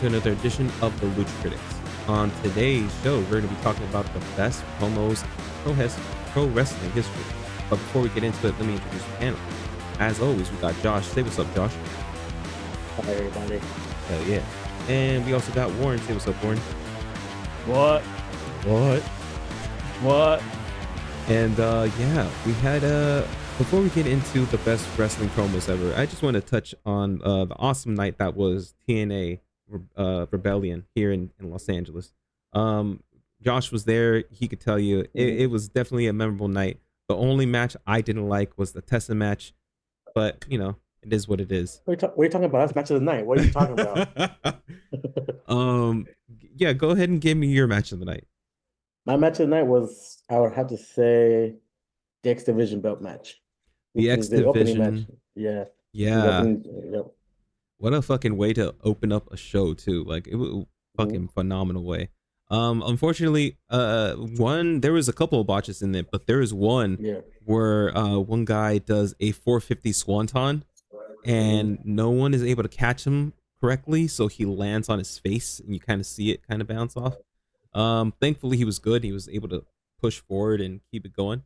to another edition of the Lucha Critics. On today's show, we're going to be talking about the best promos pro wrestling history. But before we get into it, let me introduce the panel. As always, we got Josh. Say what's up, Josh. Hi, everybody. Hell yeah. And we also got Warren. Say what's up, Warren. What? And yeah, we had before we get into the best wrestling promos ever, I just want to touch on the awesome night that was TNA Rebellion here in Los Angeles. Josh was there. He could tell you it was definitely a memorable night. The only match I didn't like was the Tessa match, but you know, it is what it is. What are you talking about? That's match of the night. What are you talking about? Yeah, go ahead and give me your match of the night. My match of the night was, I would have to say, the X Division belt match. The X Division. Yeah. Yeah. Yep. What a fucking way to open up a show too. Like it was fucking phenomenal way. Unfortunately, there was a couple of botches in it, but there is one where one guy does a 450 swanton and no one is able to catch him correctly, so he lands on his face and you kind of see it kind of bounce off. Thankfully he was good. He was able to push forward and keep it going.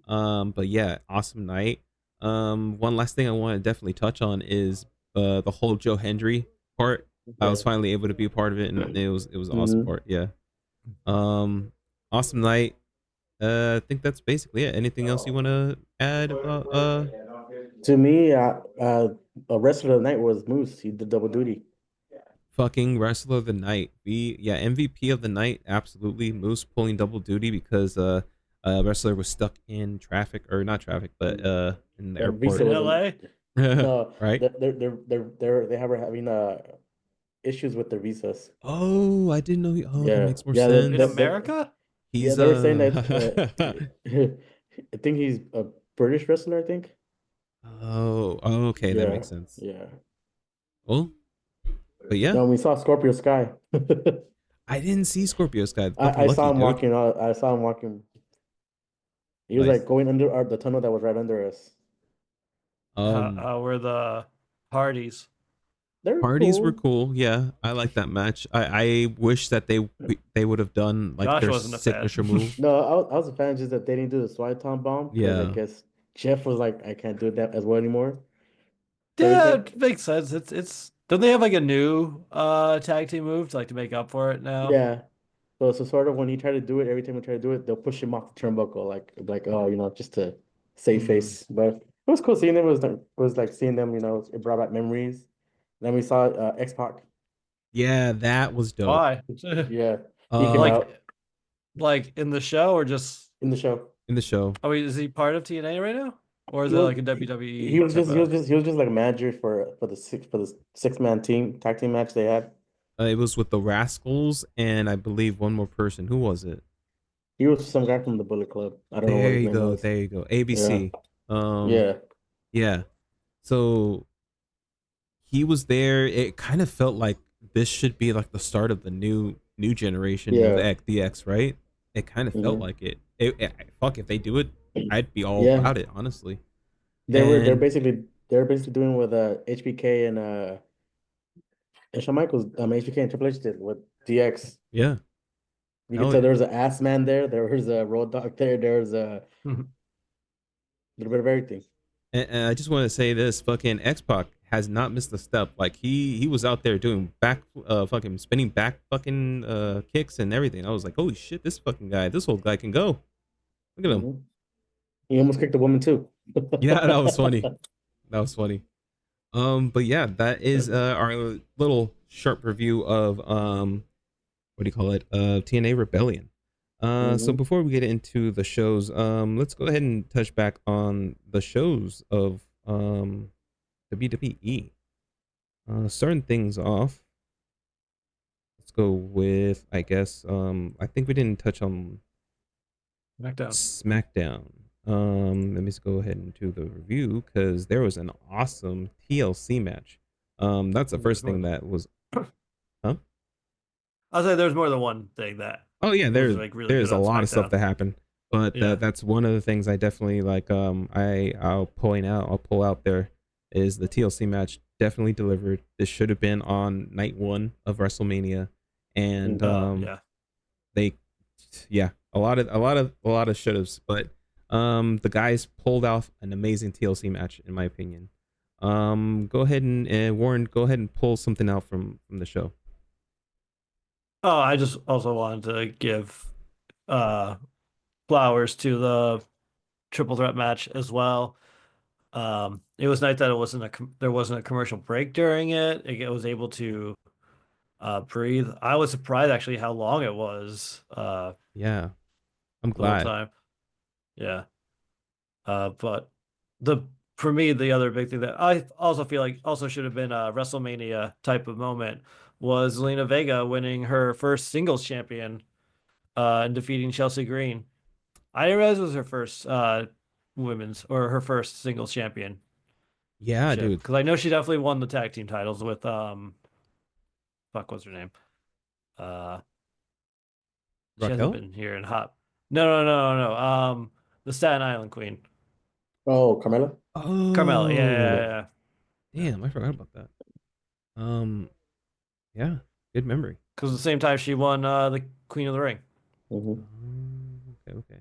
But yeah, awesome night. One last thing I want to definitely touch on is the whole Joe Hendry part. I was finally able to be a part of it, and it was an awesome part. Yeah. Awesome night. I think that's basically it. Anything else you want to add about To me, a wrestler of the night was Moose. He did double duty. fucking wrestler of the night? MVP of the night, absolutely. Moose pulling double duty because a wrestler was stuck in traffic, or not traffic, but in the airport in LA. No, right? They have having issues with their visas. Oh, I didn't know. Oh, Yeah. that makes more Yeah, sense. In America? He's they were saying that I think he's a British wrestler, I think. oh, okay, that makes sense. Yeah. Well, but yeah, No, we saw Scorpio Sky. I didn't see Scorpio Sky. I saw him dude. walking out. I saw him walking. He was Nice. like going under the tunnel that was right under us. How were the parties? Parties were cool. Yeah, I like that match. I wish that they would have done like Josh their wasn't a fan. signature move. No, I was a fan, just that they didn't do the Swanton bomb. Yeah. I guess Jeff was like, I can't do that as well anymore. Yeah, it makes sense. It's don't they have like a new tag team move to make up for it now? Yeah. So sort of when he tried to do it, every time he tried to do it, they'll push him off the turnbuckle, like oh, just to save face. But it was cool seeing them. It was like seeing them. It brought back memories. Then we saw X-Pac. Yeah, that was dope. Why? Yeah. Like in the show or just In the show. In the show. Oh, is he part of TNA right now, or is it like a WWE? He was just like a manager for the 6-man tag team match they had. It was with the Rascals and I believe one more person. Who was it? He was some guy from the Bullet Club. I don't know what his name was. There you go. ABC. Yeah. So he was there. It kind of felt like this should be like the start of the new generation of DX, right? It kind of felt like it. Fuck, if they do it, I'd be all about it, honestly. They're basically doing with HBK and Shawn Michaels, HBK and Triple H did with DX. Yeah. You can tell there was an ass man there. There was a road dog there. There was a little bit of everything. And I just want to say this: fucking X-Pac has not missed a step. Like he was out there doing fucking spinning back fucking kicks and everything. I was like, holy shit, this old guy can go. Look at him. He almost kicked a woman too. Yeah, that was funny. But yeah, that is our little sharp review of what do you call it? TNA Rebellion. So before we get into the shows, let's go ahead and touch back on the shows of WWE. Starting things off, let's go with, I guess, I think we didn't touch on Smackdown. Let me just go ahead and do the review because there was an awesome TLC match. That's the first thing that was. Huh? I'll say there's more than one thing that. Oh yeah, there's really a lot of stuff that happened, but Yeah. that's one of the things I definitely like. I'll pull out there is the TLC match definitely delivered. This should have been on night 1 of WrestleMania, and Yeah. they, yeah, a lot of should-haves, but the guys pulled off an amazing TLC match in my opinion. Go ahead and Warren, go ahead and pull something out from the show. Oh, I just also wanted to give flowers to the triple threat match as well. It was nice that there wasn't a commercial break during it. It was able to breathe. I was surprised actually how long it was. Yeah, I'm The whole glad. time. Yeah. But the for me, the other big thing that I also feel like also should have been a WrestleMania type of moment was Zelina Vega winning her first singles champion and defeating Chelsea Green. I didn't realize it was her first women's or her first singles championship Yeah, dude. because I know she definitely won the tag team titles with fuck, what's her name? Uh, she hasn't Raquel. been here in hot. No. The Staten Island Queen, Oh, Carmella. Carmella. Oh, Yeah. damn, I forgot about that. Um, yeah, good memory. Because at the same time she won the Queen of the Ring. Mm-hmm. Okay.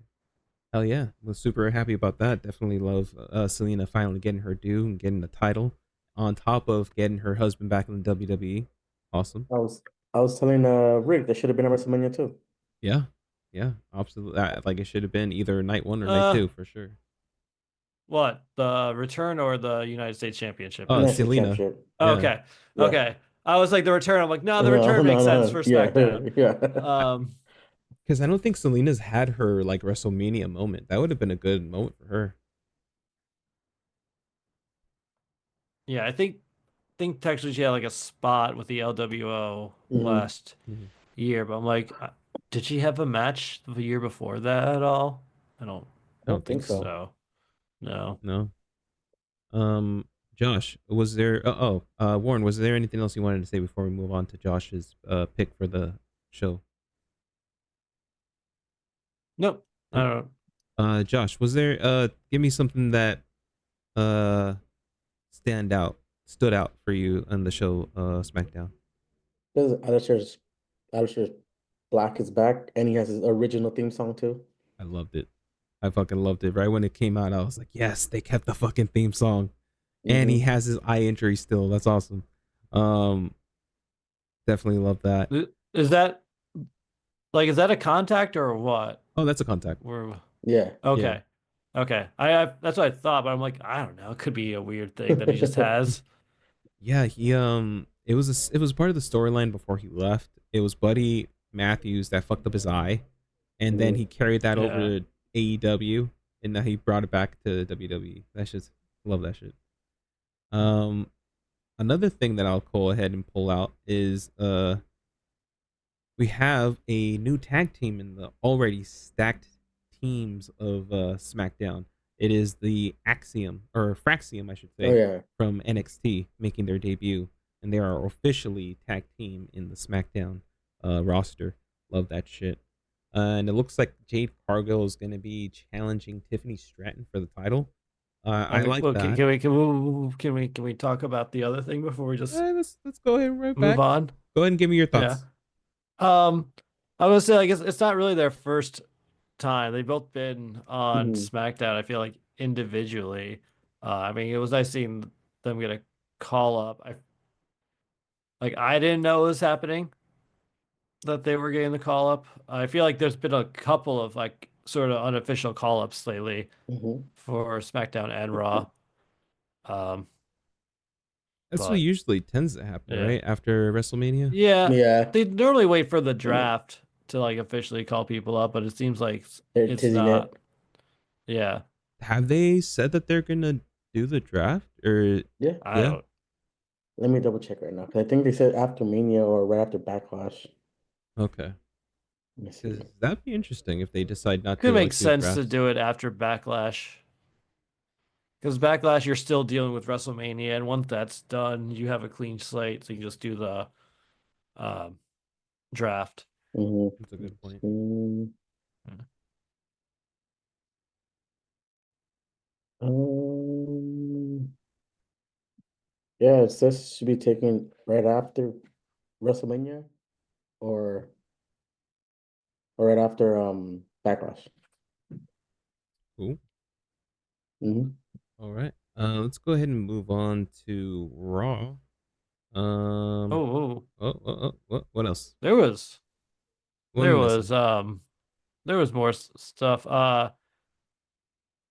Hell yeah, was super happy about that. Definitely love Selena finally getting her due and getting the title, on top of getting her husband back in the WWE. Awesome. I was telling Rick that should have been at WrestleMania too. Yeah, yeah, absolutely. Like it should have been either night 1 or night Uh, 2 for sure. what? The return or the United States Championship United match? States Selena. Championship. Yeah, Okay. Yeah. Okay. I was like the return. I'm like, no, the No, return no, makes sense no. for Yeah, SmackDown. yeah. because I don't think Selena's had her like WrestleMania moment. That would have been a good moment for her. Yeah, I think technically she had like a spot with the LWO Mm-hmm. last Mhm. year, but I'm like, did she have a match the year before that at all? I don't I I don't don't think think think so. so. so. No. No. Josh, was there? Warren, was there anything else you wanted to say before we move on to Josh's pick for the show? Nope. I Nope. don't know. Josh, was there? Give me something that uh stood out for you on the show, SmackDown. Because Alistair's Black is back, and he has his original theme song too. I loved it. I fucking loved it. Right when it came out, I was like, yes, they kept the fucking theme song, and he Mm-hmm. has his eye injury still. That's awesome. Um, Definitely love that. Is that is that a contact or what? Oh, that's a contact. We're Yeah. Yeah. okay. Okay. I that's what I thought, but I'm like, I don't know. It could be a weird thing that he just has. Yeah, he it was part of the storyline before he left. It was Buddy Matthews that fucked up his eye, and then he Mm-hmm. carried that over Yeah. to AEW, and now he brought it back to WWE. That's just love that shit. Um, Another thing that I'll go ahead and pull out is we have a new tag team in the already stacked teams of SmackDown. It is the Axiom, or Fraxium, I should Oh say, yeah. from NXT making their debut, and they are officially tag team in the SmackDown roster. Love that shit. And it looks like Jade Cargill is going to be challenging Tiffany Stratton for the title. I Okay. like Well, that. can we talk about the other thing before we just Let's go ahead and right move back. on? Go ahead and give me your Yeah. thoughts. I would say I guess it's not really their first time. They've both been on Mm-hmm. SmackDown, I feel like individually. I mean, it was nice seeing them get a call up. I didn't know it was happening that they were getting the call up. I feel like there's been a couple of like sort of unofficial call ups lately Mm-hmm. for SmackDown and Raw. Um, That's what but usually tends to happen, yeah. right? After WrestleMania. Yeah, Yeah. they normally wait for the draft to like officially call people up, but it seems like They're it's teasing it. not. Yeah, Have they said that they're gonna do the draft? Or Yeah. I yeah, don't. Let me double check right now, because I think they said after Mania or right after Backlash. okay. Let me see. Because that'd be interesting if they decide not Could to make like do sense to drafts. do it after Backlash. Because Backlash, you're still dealing with WrestleMania, and once that's done, you have a clean slate, so you can just do the um, draft. Mm-hmm. That's a good point. Um, Yeah, it says it should be taken right after WrestleMania or right after Backlash. Cool. Mm-hmm. All right. Let's go ahead and move on to Raw. What else? There was What am I missing? there was more stuff. I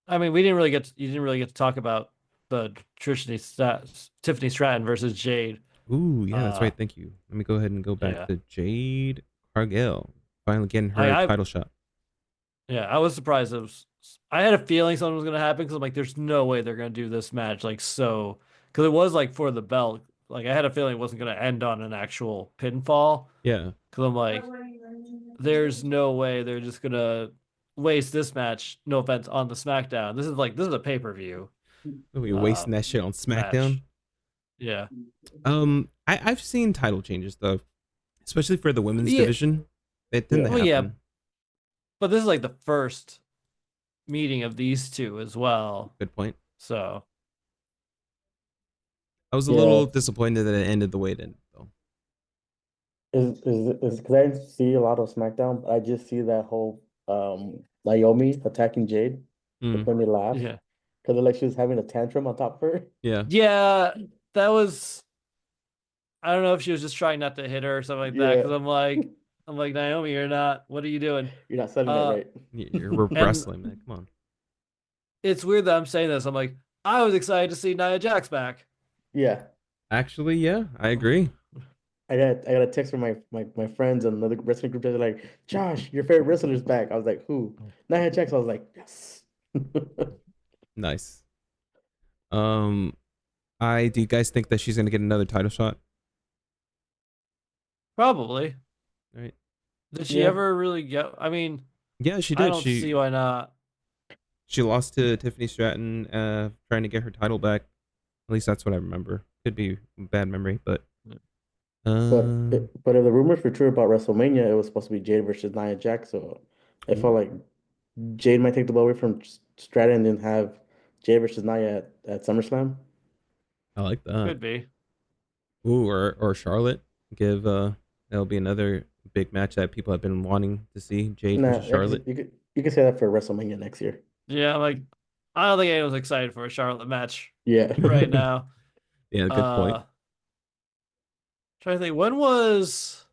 mean, you didn't really get to talk about the Tiffany Stratton versus Jade. Ooh, yeah, that's right. Thank you. Let me go ahead and go back Yeah. to Jade Cargill finally getting her I title shot. Yeah, I was surprised. I had a feeling something was gonna happen because I'm like, there's no way they're gonna do this match like so, because it was like for the belt. Like I had a feeling it wasn't gonna end on an actual pinfall. Yeah. Because I'm like, there's no way they're just gonna waste this match. No offense on the SmackDown. This is a pay-per-view We wasting that shit on SmackDown. match. Yeah. I've seen title changes though, especially for the women's Yeah. division. It tend to Well, happen. yeah. But this is like the first meeting of these two as well. Good point. So I was a little disappointed that it ended the way it ended, though. Is because I didn't see a lot of SmackDown, but I just see that whole Naomi attacking Jade. It made me laugh. yeah. Because like she was having a tantrum on top of her. Yeah. Yeah, that was. I don't know if she was just trying not to hit her or something like that. Because I'm like Naomi, you're not. What are you doing? You're not selling that right. You're wrestling, man. Come on. It's weird that I'm saying this. I'm like, I was excited to see Nia Jax back. Yeah. Actually, yeah, I agree. I got a text from my friends and another wrestling group. They're like, Josh, your favorite wrestler's back. I was like, who? Nia Jax. I was like, yes. Nice. Do you guys think that she's gonna get another title shot? Probably. Right. Did she ever really get? I mean, yeah, she did. I don't see why not. She lost to Tiffany Stratton, trying to get her title back. At least that's what I remember. Could be bad memory, but. But if the rumors were true about WrestleMania, it was supposed to be Jade versus Nia Jax. So I felt like Jade might take the ball away from Stratton and then have Jade versus Nia at SummerSlam. I like that. Could be. Ooh, or Charlotte. That'll be another big match that people have been wanting to see. Jade versus Charlotte. You could say that for WrestleMania next year. Yeah, like I don't think anyone's excited for a Charlotte match. Yeah. Right now. Yeah, good point. Trying to think, when was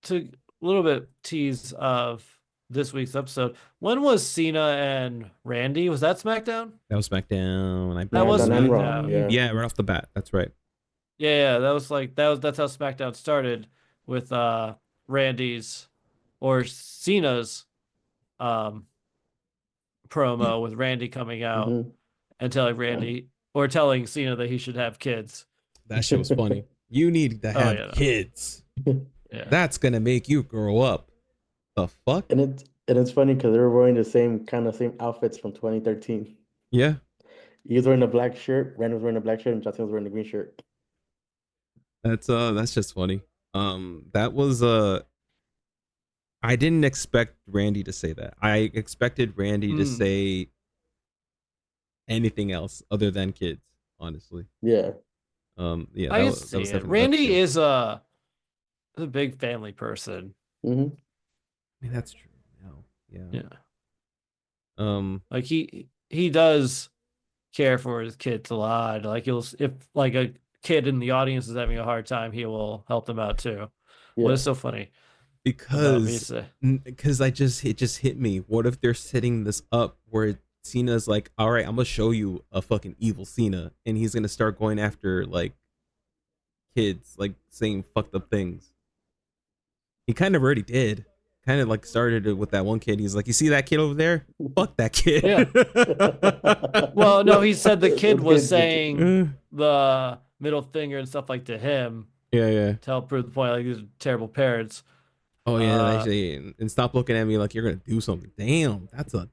to a little bit tease of this week's episode. When was Cena and Randy? Was that SmackDown? That was SmackDown. That was SmackDown. Yeah, right off the bat. That's right. Yeah, that's how SmackDown started with Randy's or Cena's promo with Randy coming out and telling Cena that he should have kids. That shit was funny. You need to have kids. Yeah. That's gonna make you grow up. The fuck? And it's funny because they were wearing the same outfits from 2013. Yeah. He was wearing a black shirt, Randy was wearing a black shirt, and Jacy was wearing a green shirt. That's just funny. That was I didn't expect Randy to say that. I expected Randy to say anything else other than kids, honestly. Yeah. Yeah. I see it. Randy is a big family person. Mm-hmm. I mean, that's true. Yeah. Like he does care for his kids a lot. Like if like a kid in the audience is having a hard time, he will help them out too. Yeah. What is so funny? Because it just hit me. What if they're setting this up where Cena's like, all right, I'm gonna show you a fucking evil Cena, and he's gonna start going after like kids, like saying fucked up things. He kind of already did. Kind of like started it with that one kid. He's like, you see that kid over there? Fuck that kid. Yeah. Well, no, he said the kid was saying the middle finger and stuff like to him. Yeah. To help prove the point, like these are terrible parents. Oh yeah, actually, and stop looking at me like you're gonna do something. Damn, that's a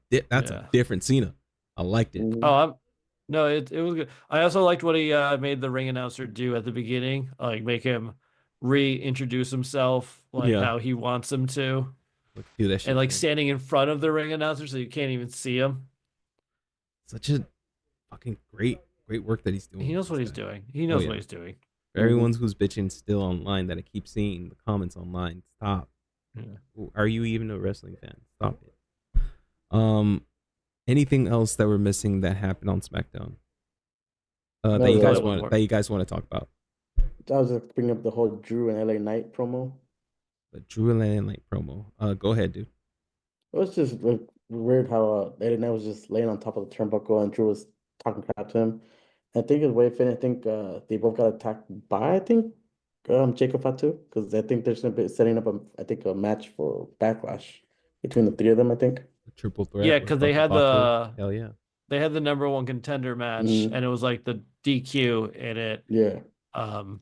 different Cena. I liked it. Oh, no, it was good. I also liked what he made the ring announcer do at the beginning, like make him reintroduce himself, like how he wants him to. Do that shit, and like standing in front of the ring announcer so you can't even see him. Such a fucking great Great work that he's doing. He knows what he's doing. He knows what he's doing. For everyone who's bitching still online that I keep seeing the comments online, stop. Yeah. Are you even a wrestling fan? Stop it. Anything else that we're missing that happened on SmackDown? That you guys want to talk about? I was just bringing up the whole Drew and LA Knight promo. The Drew and LA Knight promo. Go ahead, dude. It was just like weird how LA Knight was just laying on top of the turnbuckle and Drew was talking crap to him. I think it's way fin. I think they both got attacked by Jacob Fatu, because I think they're setting up a match for Backlash between the three of them. I think a triple threat. Yeah, because they had the hell yeah. They had the number one contender match, and it was like the DQ in it. Yeah. It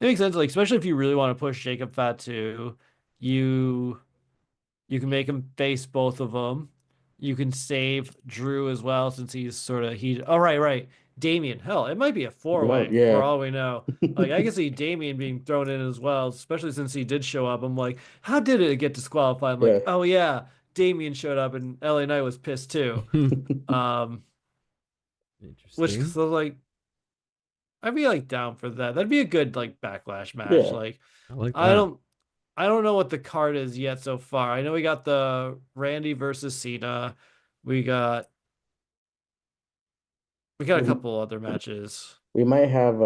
makes sense, like especially if you really want to push Jacob Fatu, you can make him face both of them. You can save Drew as well, since he's sort of right. Damian, hell, it might be a 4-way for all we know. Like I can see Damian being thrown in as well, especially since he did show up. I'm like, how did it get disqualified? I'm like, oh yeah, Damian showed up and LA Knight was pissed too. Interesting. Which so like I'd be like down for that. That'd be a good like backlash match. Yeah. Like I like that. I don't know what the card is yet so far. I know we got the Randy versus Cena. We got a couple other matches. We might have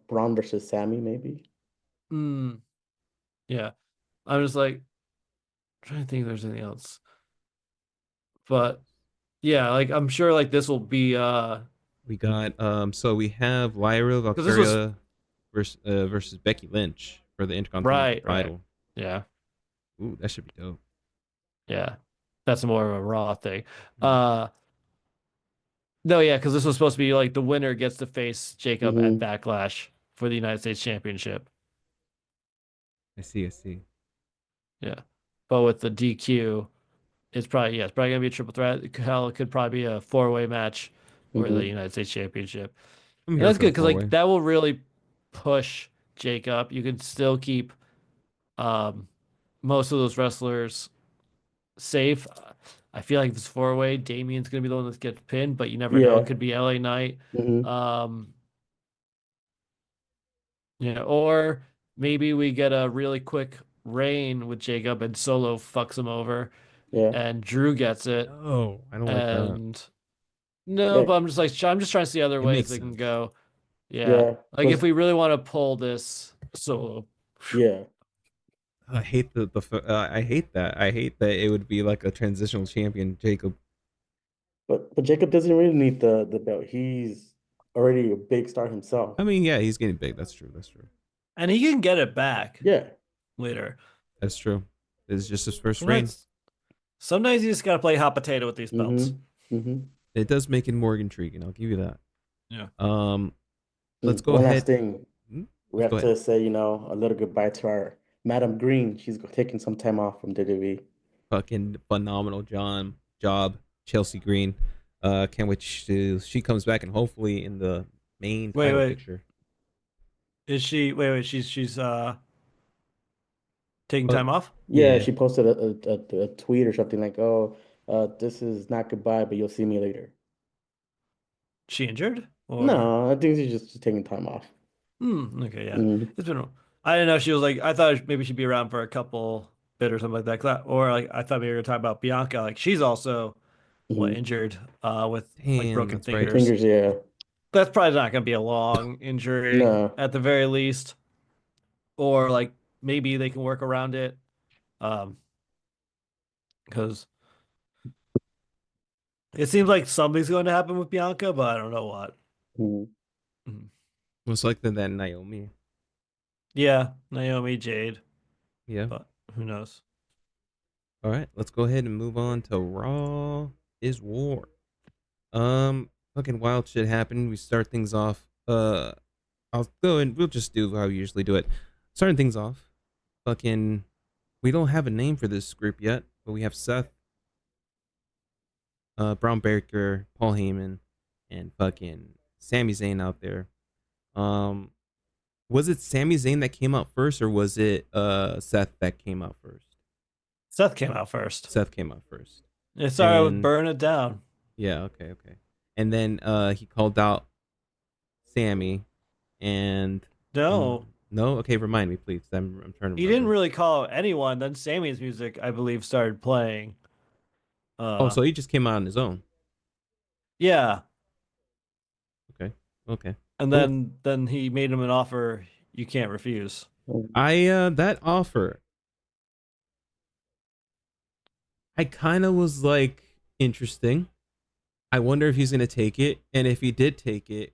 Braun versus Sami, maybe. Yeah. I'm just like trying to think if there's anything else. But yeah, like I'm sure like this will be we got so we have Lyra Valkyria versus Becky Lynch for the Intercontinental title. Right. Yeah. Ooh, that should be dope. Yeah. That's more of a Raw thing. No, yeah, because this was supposed to be like the winner gets to face Jacob at Backlash for the United States Championship. I see. Yeah. But with the DQ, it's probably gonna be a triple threat. Hell, it could probably be a 4-way match for the United States Championship. And that's good because like that will really push Jacob. You can still keep most of those wrestlers safe. I feel like if it's 4-way, Damian's gonna be the one that gets pinned, but you never know. It could be LA Knight. Or maybe we get a really quick reign with Jacob and Solo fucks him over. Yeah. And Drew gets it. Oh, I don't like that. No, but I'm just trying to see other ways they can go. Yeah. Like if we really want to pull this Solo. Yeah. I hate I hate that. I hate that it would be like a transitional champion, Jacob. But Jacob doesn't really need the belt. He's already a big star himself. I mean, yeah, he's getting big. That's true. And he can get it back. Yeah. Later. That's true. This is just his first reign. Sometimes you just gotta play hot potato with these belts. It does make it more intriguing. I'll give you that. Yeah. Let's go ahead. One last thing. We have to say, a little goodbye to our Madam Green. She's taking some time off from WWE. Fucking phenomenal job, Chelsea Green. Can't wait till she comes back and hopefully in the main title picture. Is she? She's taking time off? Yeah, she posted a tweet or something like, "Oh, this is not goodbye, but you'll see me later." She injured? Or... No, I think she's just taking time off. Okay, yeah. It's been. I didn't know she was like. I thought maybe she'd be around for a couple bit or something like that. Or like I thought maybe we were talking about Bianca. Like she's also injured with like broken fingers. Right. Fingers, yeah. That's probably not going to be a long injury at the very least. Or like maybe they can work around it. Because it seems like something's going to happen with Bianca, but I don't know what. Most likely that Naomi. Yeah, Naomi, Jade. Yeah. But who knows? All right, let's go ahead and move on to Raw is War. Fucking wild shit happened. We start things off. I'll go and we'll just do how we usually do it. Starting things off. Fucking, we don't have a name for this group yet, but we have Seth, Braun Breaker, Paul Heyman, and fucking Sami Zayn out there. Was it Sami Zayn that came out first, or was it Seth that came out first? Seth came out first. It started with Burn It Down. Yeah, okay. And then he called out Sami, and No, no. Okay, remind me, please. I'm trying to he remember. didn't really call out anyone. Then Sami's music, I believe, started playing. Oh, so he just came out on his own. Yeah. Okay. Okay. And Cool. then he made him an offer you can't refuse. That offer, I kind of was like interesting. I wonder if he's gonna take it, and if he did take it,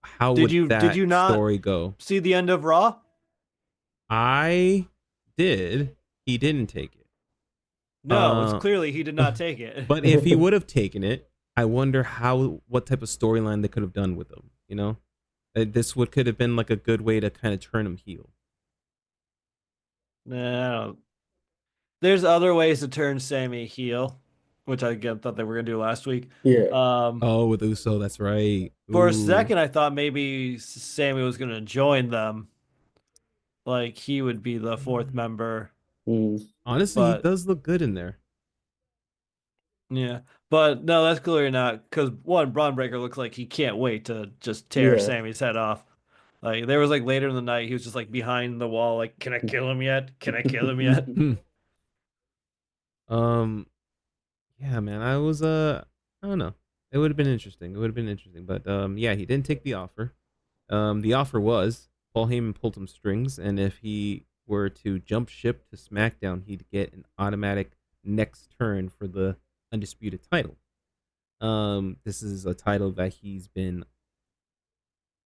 how Did would you that not story go? see the end of Raw? I did. He didn't take it. No, it's clearly he did not take it. But if he would have taken it, I wonder what type of storyline they could have done with him. You know, this could have been like a good way to kind of turn him heel. No, there's other ways to turn Sami heel, which I again thought they were gonna do last week. Yeah. Oh, with Uso, that's right. For a Ooh. second, I thought maybe Sami was gonna join them, like he would be the fourth member. Honestly, he But does look good in there. yeah, but no, that's clearly not because one, Braun Breaker looks like he can't wait to just tear Yeah. Sami's head off. Like there was like later in the night, he was just like behind the wall, like, "Can I kill him yet? Can I kill him yet?" Yeah, man, I was I don't know. It would have been interesting. It would have been interesting, but yeah, he didn't take the offer. The offer was Paul Heyman pulled some strings, and if he were to jump ship to SmackDown, he'd get an automatic next turn for the undisputed title. This is a title that he's been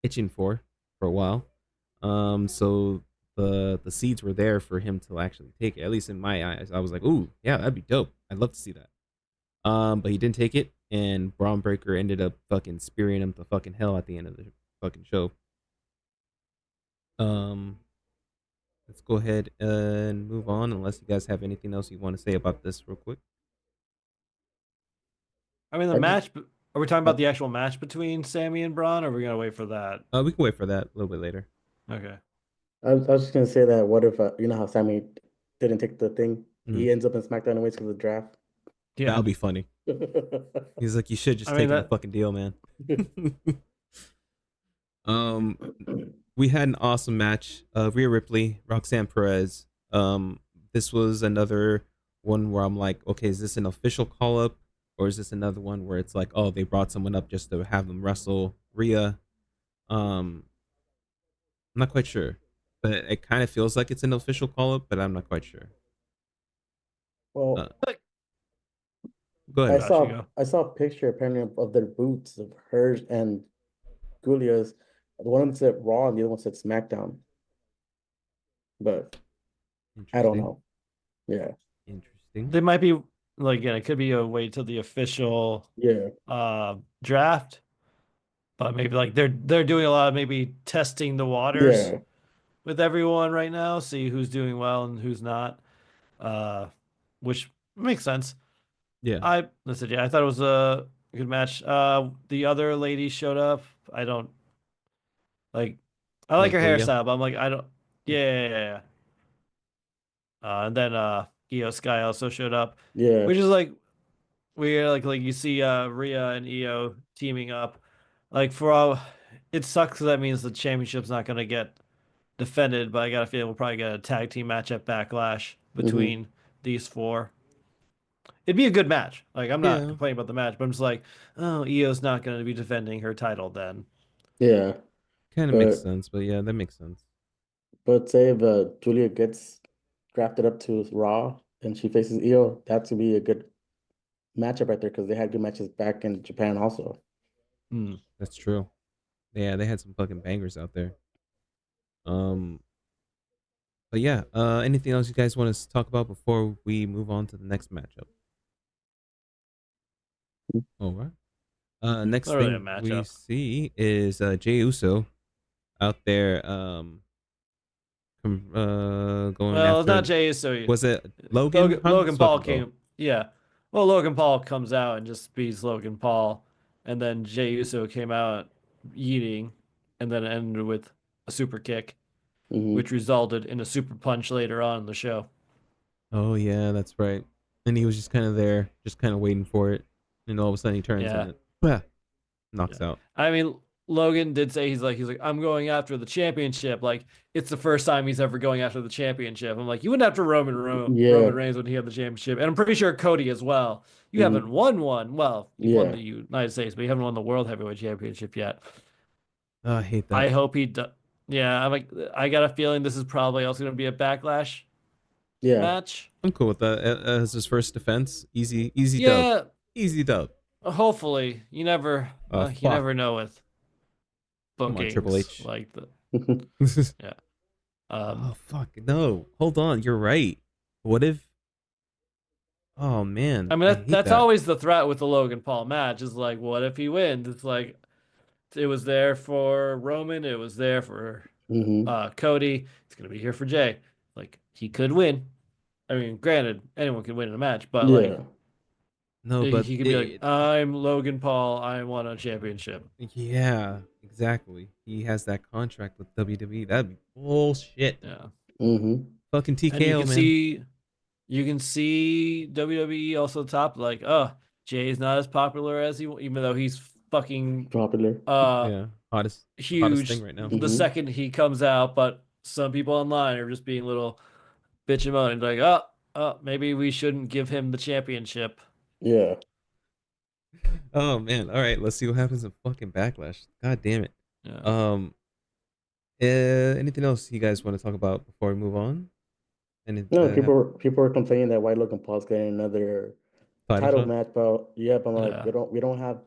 itching for a while. So the seeds were there for him to actually take it. At least in my eyes, I was like, "Ooh, yeah, that'd be dope. I'd love to see that." But he didn't take it, and Braun Breaker ended up fucking spearing him to fucking hell at the end of the fucking show. Let's go ahead and move on, unless you guys have anything else you want to say about this real quick. I mean, the match. Are we talking about the actual match between Sami and Braun, or are we gonna wait for that? We can wait for that a little bit later. Okay. I was just gonna say that what if you know how Sami didn't take the thing? He ends up in SmackDown and waits for the draft. Yeah, that'll be funny. He's like, you should just take the fucking deal, man. We had an awesome match. Rhea Ripley, Roxanne Perez. This was another one where I'm like, okay, is this an official call up, or is this another one where it's like, oh, they brought someone up just to have them wrestle Rhea? I'm not quite sure, but it kind of feels like it's an official call up, but I'm not quite sure. Well, go ahead. I saw a picture apparently of their boots of hers and Julia's. The one said Raw and the other one said SmackDown. But I don't know. Yeah. Interesting. They might be like, yeah, it could be a wait till the official draft, but maybe like they're doing a lot of maybe testing the waters with everyone right now, see who's doing well and who's not, which makes sense. Yeah. I thought it was a good match. The other lady showed up. I don't like. I like her hairstyle, but I'm like, I don't. Yeah. And then Io Sky also showed up. Yeah. Which is like weird. Like you see Rhea and Io teaming up. Like for all, it sucks because that means the championship's not gonna get defended. But I got a feeling we'll probably get a tag team match at Backlash between these four. It'd be a good match. Like I'm not complaining about the match, but I'm just like, oh, Io's not going to be defending her title then. Yeah. Kind of makes sense, but yeah, that makes sense. But say if Julia gets drafted up to Raw and she faces Io, that would be a good matchup right there because they had good matches back in Japan also. That's true. Yeah, they had some fucking bangers out there. But yeah, anything else you guys want to talk about before we move on to the next matchup? All right. Next thing we see is Jey Uso out there going well, after. Not Jey Uso. Was it Logan? Logan Paul came. Yeah. Well, Logan Paul comes out and just beats Logan Paul, and then Jey Uso came out eating, and then ended with a super kick, which resulted in a super punch later on in the show. Oh yeah, that's right. And he was just kind of there, just kind of waiting for it, and all of a sudden he turns and it knocks out. I mean, Logan did say he's like I'm going after the championship. Like it's the first time he's ever going after the championship. I'm like, you went after Yeah. Roman Reigns when he had the championship, and I'm pretty sure Cody as well. You haven't Mm-hmm. won one. Well, you've won Yeah. the United States, but you haven't won the World Heavyweight Championship yet. Oh, I hate that. I hope he does. Yeah, I'm like, I got a feeling this is probably also going to be a backlash Yeah. match. I'm cool with that. As his first defense, easy dub, Yeah, easy dub. hopefully. You Fuck. never know with Come on, Triple bookings H. like the yeah. Oh fuck no! Hold on, you're right. What if? Oh man, I mean I hate that's that. always the threat with the Logan Paul match is like, what if he wins? It's like it was there for Roman, it was there for Mm-hmm. Cody, it's gonna be here for Jay. Like he could win. I mean, granted, anyone can win in a match, but like Yeah. No, but he could be like, I'm Logan Paul, I won a championship. yeah, exactly. He has that contract with WWE. That'd be bullshit. Yeah. Mm-hmm. Fucking And TKO, man. you can see WWE also top like, oh, Jay's not as popular as even though he's fucking Popular. Yeah, hottest thing huge right now. the Mm-hmm. second he comes out, but some people online are just being little bitch and moaning like, oh, maybe we shouldn't give him the championship. Yeah. Oh man. All right, let's see what happens in fucking Backlash. God damn it. Yeah. Um. Anything else you guys want to talk about before we move on? And No, people were complaining that White Logan Paul's getting another title title shot. match, but yeah, but I'm like, Yeah. we don't have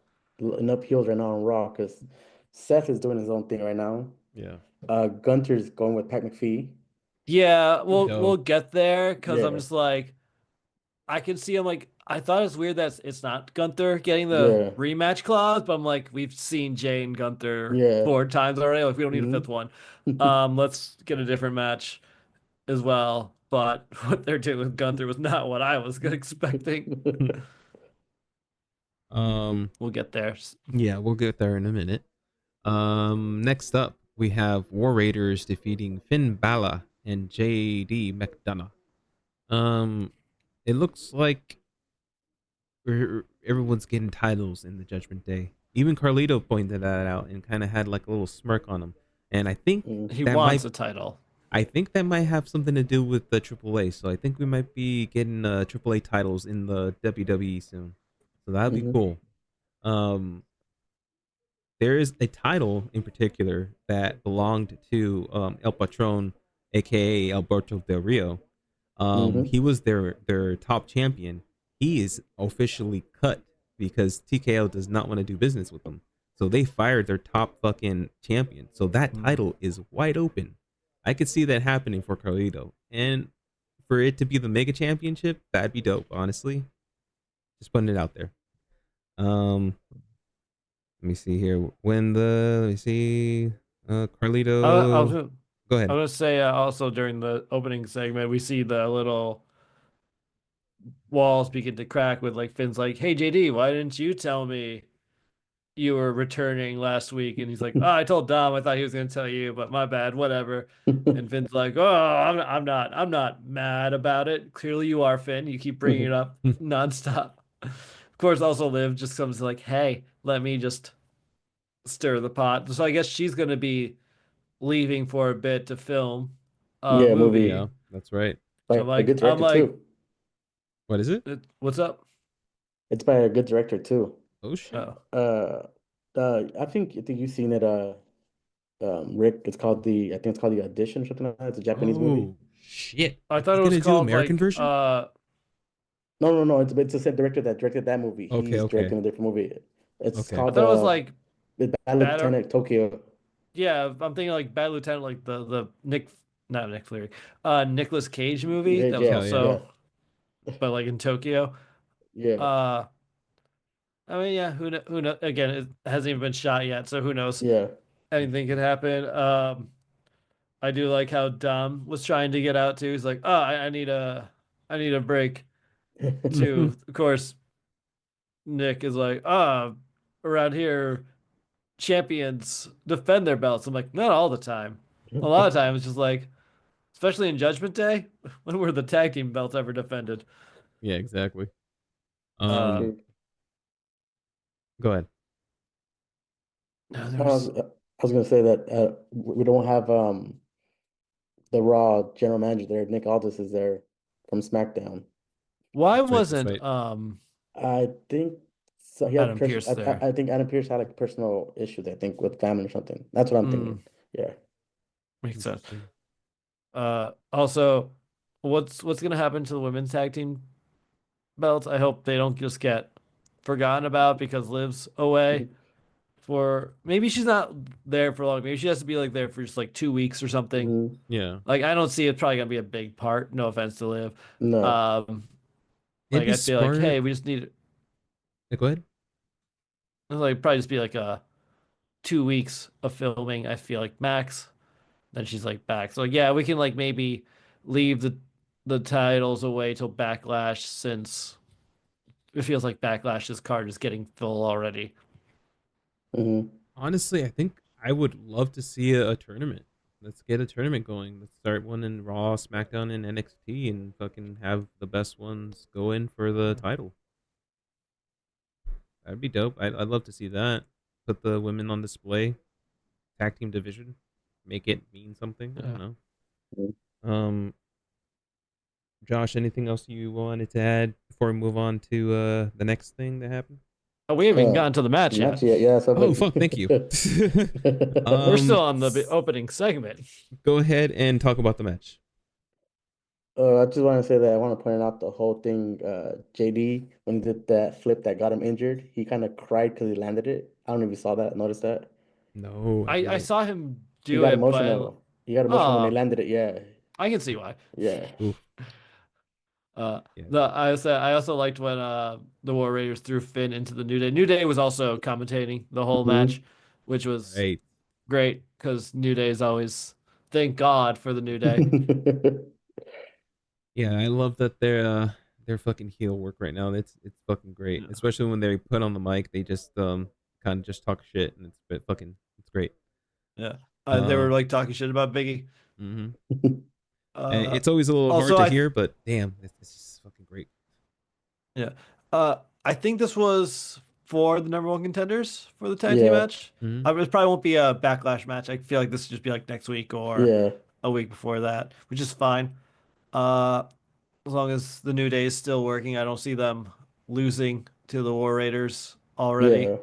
enough heels right now on Raw because Seth is doing his own thing right now. Yeah. Gunther's going with Pat McAfee. Yeah, we'll Dope. get there because I'm Yeah. just like I can see him like I thought it's weird that it's not Gunther getting the Yeah. rematch clause, but I'm like we've seen Jayne Gunther Yeah. 4 times already. Like we don't need a Mm-hmm. fifth one. Let's get a different match as well. But what they're doing with Gunther was not what I was expecting. um. We'll get there. Yeah, we'll get there in a minute. Next up we have War Raiders defeating Finn Balor and JD McDonagh. Um, it looks like everyone's getting titles in the Judgment Day. Even Carlito pointed that out and kind of had like a little smirk on him. And He that might wants a title. I think that might have something to do with the AAA. So I think we might be getting AAA titles in the WWE soon. So that'd be Mm-hmm. cool. Um, there is a title in particular that belonged to El Patron, aka Alberto Del Rio. Mm-hmm. He was their top champion. He is officially cut because TKO does not want to do business with them. So they fired their top fucking champion. So that title is wide open. I could see that happening for Carlito. And for it to be the mega championship, that'd be dope, honestly. Just putting it out there. Let me see here. Let me see. I was Carlito. gonna, Go I ahead. was gonna say also during the opening segment we see the little walls begin to crack with like Finn's like, "Hey JD, why didn't you tell me you were returning last week?" And he's like, "Oh, I told Dom. I thought he was gonna tell you, but my bad. Whatever." And Finn's like, "Oh, I'm not mad about it. Clearly you are, Finn. You keep bringing it up nonstop." Of course, also Liv just comes like, "Hey, let me just stir the pot." So I guess she's gonna be leaving for a bit to film a Yeah, movie Yeah, movie. that's right. So by a good I'm director like, too. What is it? what's up? It's by a good director too. Oh shit. Oh, Uh, I think you've seen it. Rick, I think it's called The Audition or something like that. It's a Japanese movie. Oh shit! I thought He's it was gonna do the called American like version. No, no, no. It's the same director that directed that movie. Okay, He's okay, directing a different movie. It's okay. I called thought it was like The Bad Bad. Lieutenant Tokyo. Yeah, I'm thinking like Bad Lieutenant, like the not Nick Fury, Nicolas Cage movie Yeah, that was yeah, Hell yeah. yeah, also, but like in Tokyo. yeah, Uh, I mean, yeah, who know? Again, it hasn't even been shot yet, so who knows? yeah. Anything could happen. I do like how Dom was trying to get out too. He's like, oh, I need a break too. Of course, Nick is like, around here, champions defend their belts. I'm like, not all the time. A lot of times, it's just like, especially in Judgment Day, when were the tag team belts ever defended? Yeah, exactly. Uh, Go ahead. No, I was gonna say that we don't have the Raw general manager there. Nick Aldis is there from SmackDown. why That's right. That's wasn't right. I think so. He had Adam Pearce there? I think Adam Pearce had like personal issues. I think with family or something. That's what I'm thinking. Yeah. Makes sense. Interesting. Also, what's gonna happen to the women's tag team belts? I hope they don't just get forgotten about because Liv's away for maybe she's not there for long. Maybe she has to be like there for just like 2 weeks or something. Mhm. Yeah. Like I don't see it probably gonna be a big part. No offense to Liv. No. It'd Like be I feel like, smart. hey, we just need Go ahead. like probably just be like 2 weeks of filming. I feel like max. Then she's like back. So yeah, we can like maybe leave the titles away till Backlash since it feels like Backlash's card is getting full already. Hmm. Honestly, I think I would love to see a tournament. Let's get a tournament going. Let's start one in Raw, SmackDown, and NXT, and fucking have the best ones go in for the title. That'd be dope. I'd love to see that. Put the women on display. Tag team division. Make it mean something. I don't Yeah. know. Josh, anything else you wanted to add before we move on to the next thing that happened? Oh, we haven't even gotten to the match yet. Yeah. So Oh fuck! Thank you. We're still on the opening segment. Go ahead and talk about the match. I just want to say that I want to point out the whole thing. JD, when he did that flip that got him injured, he kind of cried because he landed it. I don't know if you saw that, noticed that. No, I I didn't. saw him He do got it, but emotional. He got emotional when they landed it. Yeah, I can see why. yeah. Oof. Yeah. I also liked when the War Raiders threw Finn into the New Day. New Day was also commentating the whole match, which was Right. great because New Day is always thank God for the New Day. Yeah, I love that their fucking heel work right now. It's fucking great, Yeah. especially when they put on the mic. They just kind of just talk shit, and it's great. Yeah. They were Um, like talking shit about Biggie. hmm Uh, It's always a little hard also, to hear, but damn, it's just fucking great. yeah. I think this was for the number one contenders for the tag team Yeah, match. Hmm It probably won't be a backlash match. I feel like this would just be like next week or yeah, a week before that, which is fine. Uh, as long as the New Day is still working, I don't see them losing to the War Raiders already. yeah.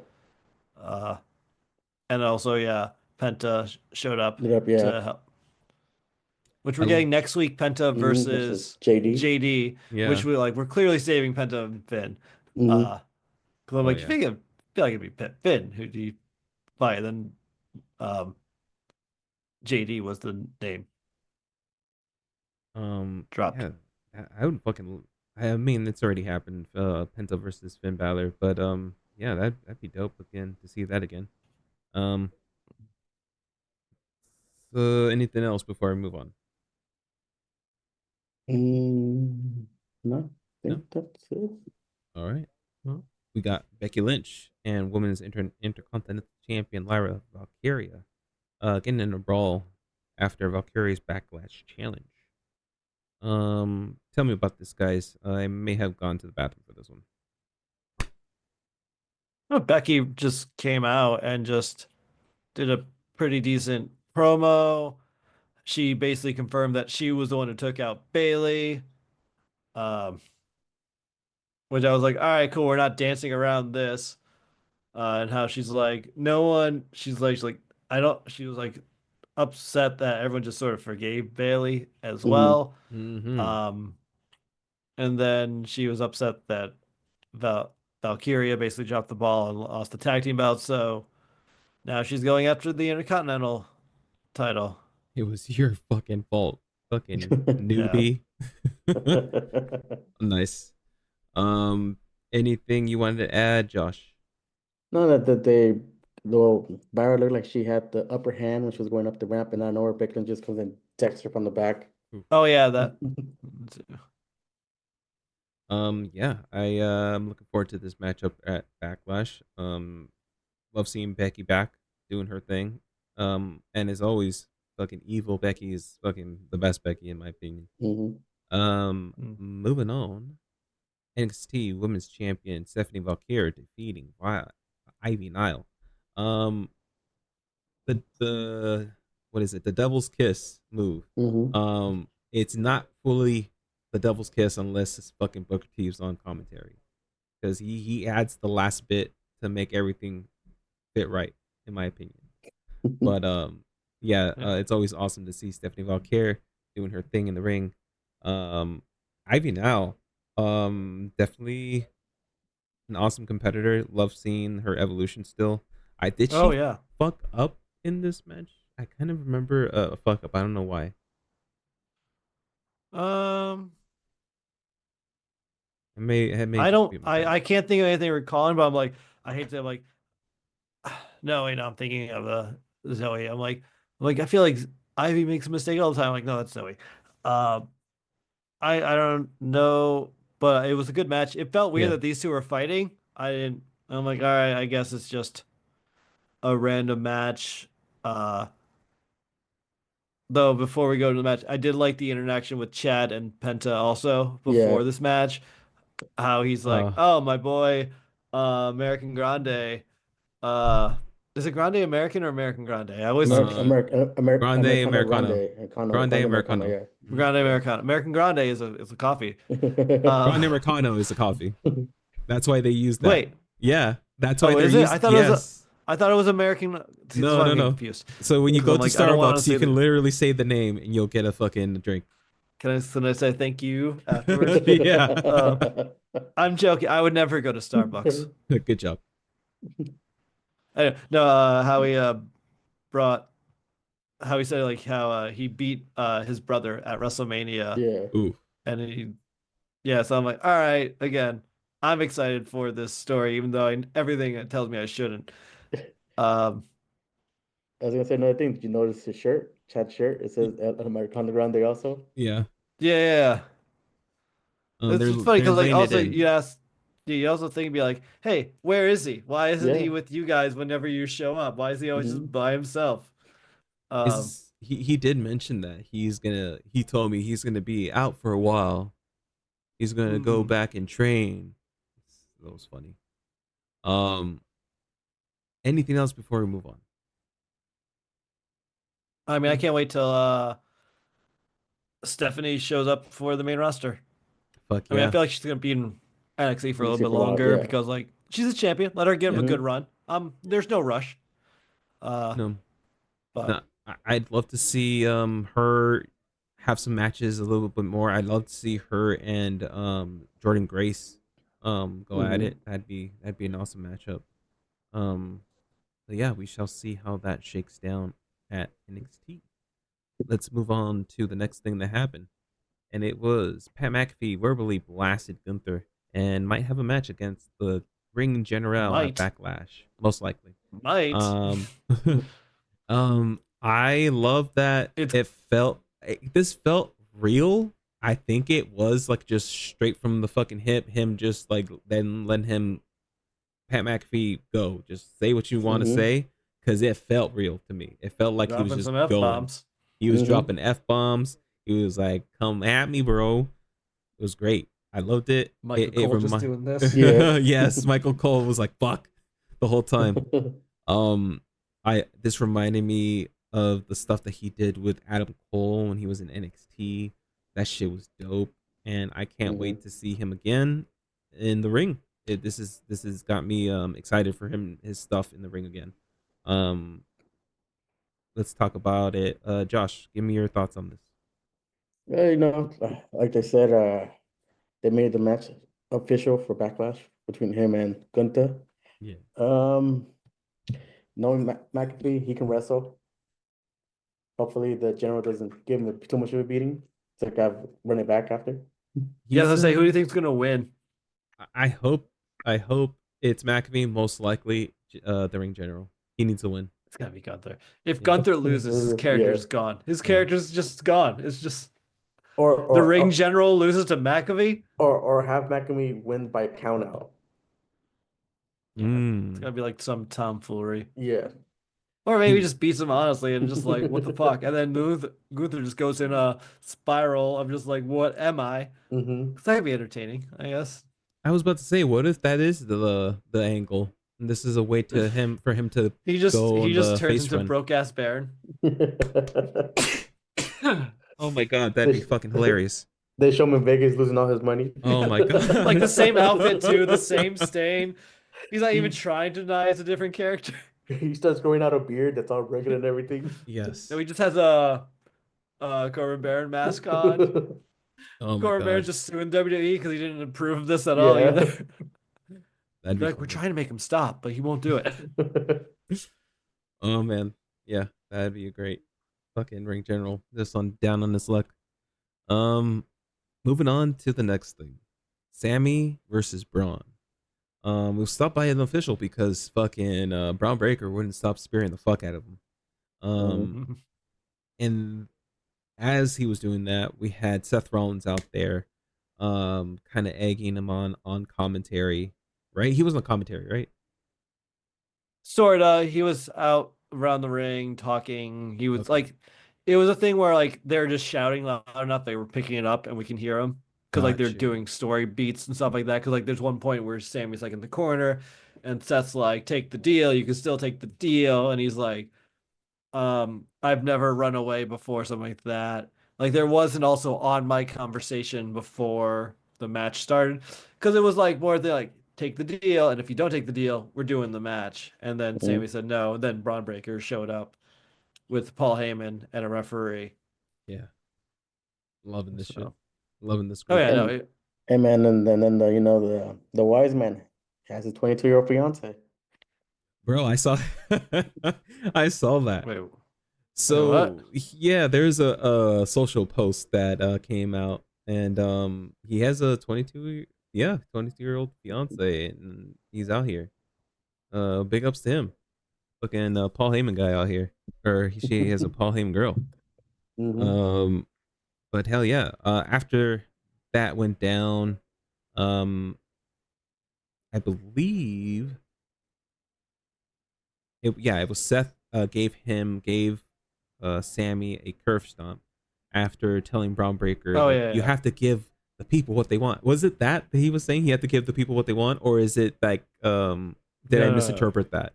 Uh, and also, yeah, Penta showed up Yep, yeah. to help. Which I we're getting next week, Penta Versus versus JD. JD, which Yeah. we're clearly saving Penta and Finn. Hmm. Because I'm Oh like, yeah. feel like it'd be Finn who do you fight? Then um, JD was the name dropped. Yeah. I would fucking. I mean, it's already happened. Penta versus Finn Balor, but yeah, that'd be dope again to see that again. Um, so anything else before I move on? No, I No. think that's it. All right. Hmm. We got Becky Lynch and Women's Intercontinental Champion Lyra Valkyria getting in a brawl after Valkyria's Backlash challenge. Tell me about this, guys. I may have gone to the bathroom for this one. Well, Becky just came out and just did a pretty decent promo. She basically confirmed that she was the one who took out Bailey. Um, which I was like, all right, cool. We're not dancing around this. And how she's like, no one. She's like, I don't. She was like upset that everyone just sort of forgave Bailey as Hmm. well. Mm-hmm. Um, and then she was upset that Valkyria basically dropped the ball and lost the tag team belt. So now she's going after the Intercontinental title. It was your fucking fault, fucking Yeah. newbie. Nice. Um, anything you wanted to add, Josh? No, that they, well, Byra looked like she had the upper hand when she was going up the ramp, and I know her Bicklin just comes and texts her from the back. Oh yeah, that. Yeah, I'm looking forward to this matchup at Backlash. Love seeing Becky back doing her thing. And as always, fucking evil Becky is fucking the best Becky in my opinion. Hmm. Moving on, NXT Women's Champion Stephanie Vaquer defeating Ivy Nile. Um, the what is it? The Devil's Kiss move. Mm-hmm. It's not fully the Devil's Kiss unless it's fucking Booker T's on commentary, because he adds the last bit to make everything fit right, in my opinion. But yeah, it's always awesome to see Stephanie Vaquer doing her thing in the ring. Ivy now, definitely an awesome competitor. Love seeing her evolution still. Did she fuck up in this match? I kind of remember a fuck up. I don't know why. I can't think of anything recalling, but I'm like, I hate to like no, wait, no, I'm thinking of Zoe. I'm like I feel like Ivy makes a mistake all the time. I'm like, no, that's Zoe. I don't know, but it was a good match. It felt weird that these two were fighting. I'm like, all right, I guess it's just a random match. Though before we go to the match, I did like the interaction with Chad and Penta also before this match. How he's like, oh, my boy, American Grande. Is it Grande American or American Grande? I always Grande Americano. Grande Americano. Yeah. Grande Americano. American Grande is a coffee. Grande Americano is a coffee. That's why they use that. Wait. Yeah, that's why they're using. I thought it was American. No. Confused. So when you go to Starbucks, you can literally say the name and you'll get a fucking drink. Can I say thank you afterwards? Yeah. I'm joking. I would never go to Starbucks. Good job. No, how he said like how he beat his brother at WrestleMania. Yeah. Ooh. And so I'm like, all right, again, I'm excited for this story, even though everything tells me I shouldn't. I was gonna say another thing. Did you notice his shirt, Chad's shirt? It says Americano Grande also. Yeah. Yeah. It's funny because like also you also think be like, hey, where is he? Why isn't he with you guys whenever you show up? Why is he always just by himself? He did mention that he told me he's gonna be out for a while. He's gonna go back and train. That was funny. Anything else before we move on? I mean, I can't wait till Stephanie shows up for the main roster. Fuck yeah. I mean, I feel like she's gonna be in NXT for a little bit longer because like she's a champion. Let her give him a good run. There's no rush. No. But I'd love to see her have some matches a little bit more. I'd love to see her and Jordynne Grace go at it. That'd be an awesome matchup. But yeah, we shall see how that shakes down at NXT. Let's move on to the next thing that happened. And it was Pat McAfee verbally blasted Gunther and might have a match against the Ring General at Backlash, most likely. I love that this felt real. I think it was like just straight from the fucking hip. Him just like then letting him Pat McAfee go. Just say what you want to say, because it felt real to me. It felt like he was just going. He was dropping F-bombs. He was like, "Come at me, bro." It was great. I loved it. Michael Cole just doing this. Yes, Michael Cole was like, "Fuck," the whole time. This reminded me of the stuff that he did with Adam Cole when he was in NXT. That shit was dope, and I can't wait to see him again in the ring. This has got me excited for his stuff in the ring again. Let's talk about it. Josh, give me your thoughts on this. Like I said, they made the match official for Backlash between him and Gunther. Yeah. Knowing McAfee, he can wrestle. Hopefully, the general doesn't give him too much of a beating. It's like I've run it back after. Yeah, let's say, who do you think's gonna win? I hope it's McAfee. Most likely, the ring general. He needs to win. It's gotta be Gunther. If Gunther loses, his character's gone. His character's just gone. It's just or the ring general loses to McAfee, or have McAfee win by count out. It's gotta be like some tomfoolery. Yeah. Or maybe just beats him honestly and just like, what the fuck? And then Gunther just goes in a spiral of just like, what am I? That'd be entertaining, I guess. I was about to say, what if that is the angle? And this is a way to for him to he go on just the turns face into run. broke ass Baron. Oh my god, that'd be fucking hilarious. They show him in Vegas losing all his money. Oh my god. Like the same outfit too, the same stain. He's not even He, trying to deny it's a different character. he starts growing out a beard that's all regular and everything. Yes. No, he just has a Corbin Baron mask on. Oh my Corbin Baron's god. just suing WWE because he didn't approve of this at all Yeah. either. That'd be Like, we're funny. trying to make him stop, but he won't do it. Oh man. Yeah, that'd be a great fucking ring general. Just on down on his luck. Moving on to the next thing. Sami versus Braun. We'll stop by an official because fucking Braun Breaker wouldn't stop spearing the fuck out of him. And as he was doing that, we had Seth Rollins out there, kind of egging him on commentary, right? He was on commentary, right? Sorta. He was out around the ring talking. He was Okay. like, it was a thing where like they're just shouting loud enough they were picking it up and we can hear them because like they're Got you. doing story beats and stuff like that. Because like there's one point where Sammy's like in the corner and Seth's like, "Take the deal. You can still take the deal," and he's like, I've never run away before," something like that. Like there wasn't also on mic conversation before the match started because it was like more they like take the deal, and if you don't take the deal, we're doing the match. And then Sammy said no. And then Braun Breaker showed up with Paul Heyman and a referee. Yeah. Loving this So. shit. Loving this Oh group. yeah, And, hey man, and then the wise man has a 22-year-old fiance. Bro, I saw I saw that. Wait, So yeah, there's a social post that came out, and he has a 22-year-old fiance, and he's out here. Big ups to him. Fucking Paul Heyman guy out here, or she has a Paul Heyman girl. But hell yeah. After that went down, I believe it was Seth gave Sami a curve stomp after telling Braun Breaker, Oh like, yeah, you have to give the people what they want. Was it that he was saying he had to give the people what they want, or is it like did I misinterpret that?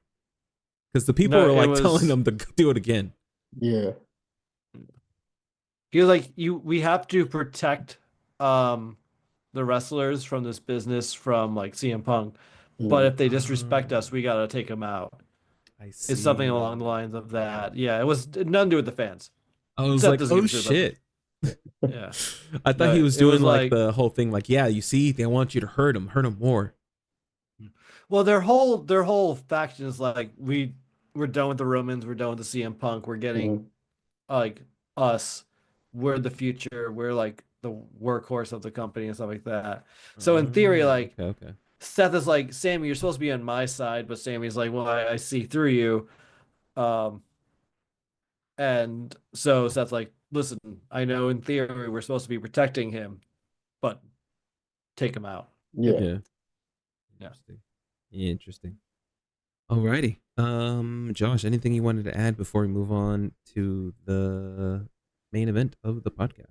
Because the people were like telling him to do it again. Yeah. He was like, we have to protect the wrestlers from this business from like CM Punk, but if they disrespect us, we gotta take them out. I see. It's something along the lines of that. Yeah, it was nothing to do with the fans. I was like, oh shit. Yeah. I thought he was doing like the whole thing, like, yeah, you see, they want you to hurt him more. Well, their whole faction is like, we're done with the Romans, we're done with the CM Punk, we're getting like us, we're the future, we're like the workhorse of the company and stuff like that. So in theory, like okay. Seth is like, Sammy, you're supposed to be on my side, but Sammy's like, well, I see through you. And so Seth's like, listen, I know in theory we're supposed to be protecting him, but take him out. Yeah. Interesting. Alrighty. Josh, anything you wanted to add before we move on to the main event of the podcast?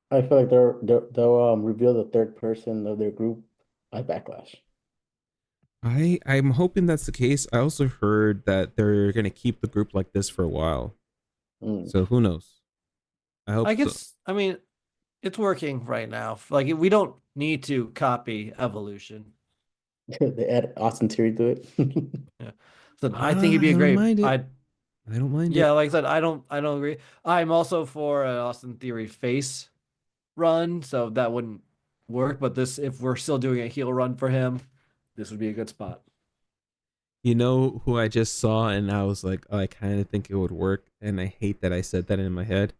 I feel like they'll reveal the third person of their group by Backlash. I'm hoping that's the case. I also heard that they're gonna keep the group like this for a while. So who knows? I guess. I mean, it's working right now. Like we don't need to copy Evolution. They add Austin Theory to it. Yeah. So I think he'd be a great. I don't mind it. Yeah, like I said, I don't agree. I'm also for an Austin Theory face run, so that wouldn't work. But if we're still doing a heel run for him, this would be a good spot. You know who I just saw and I was like, oh, I kind of think it would work, and I hate that I said that in my head.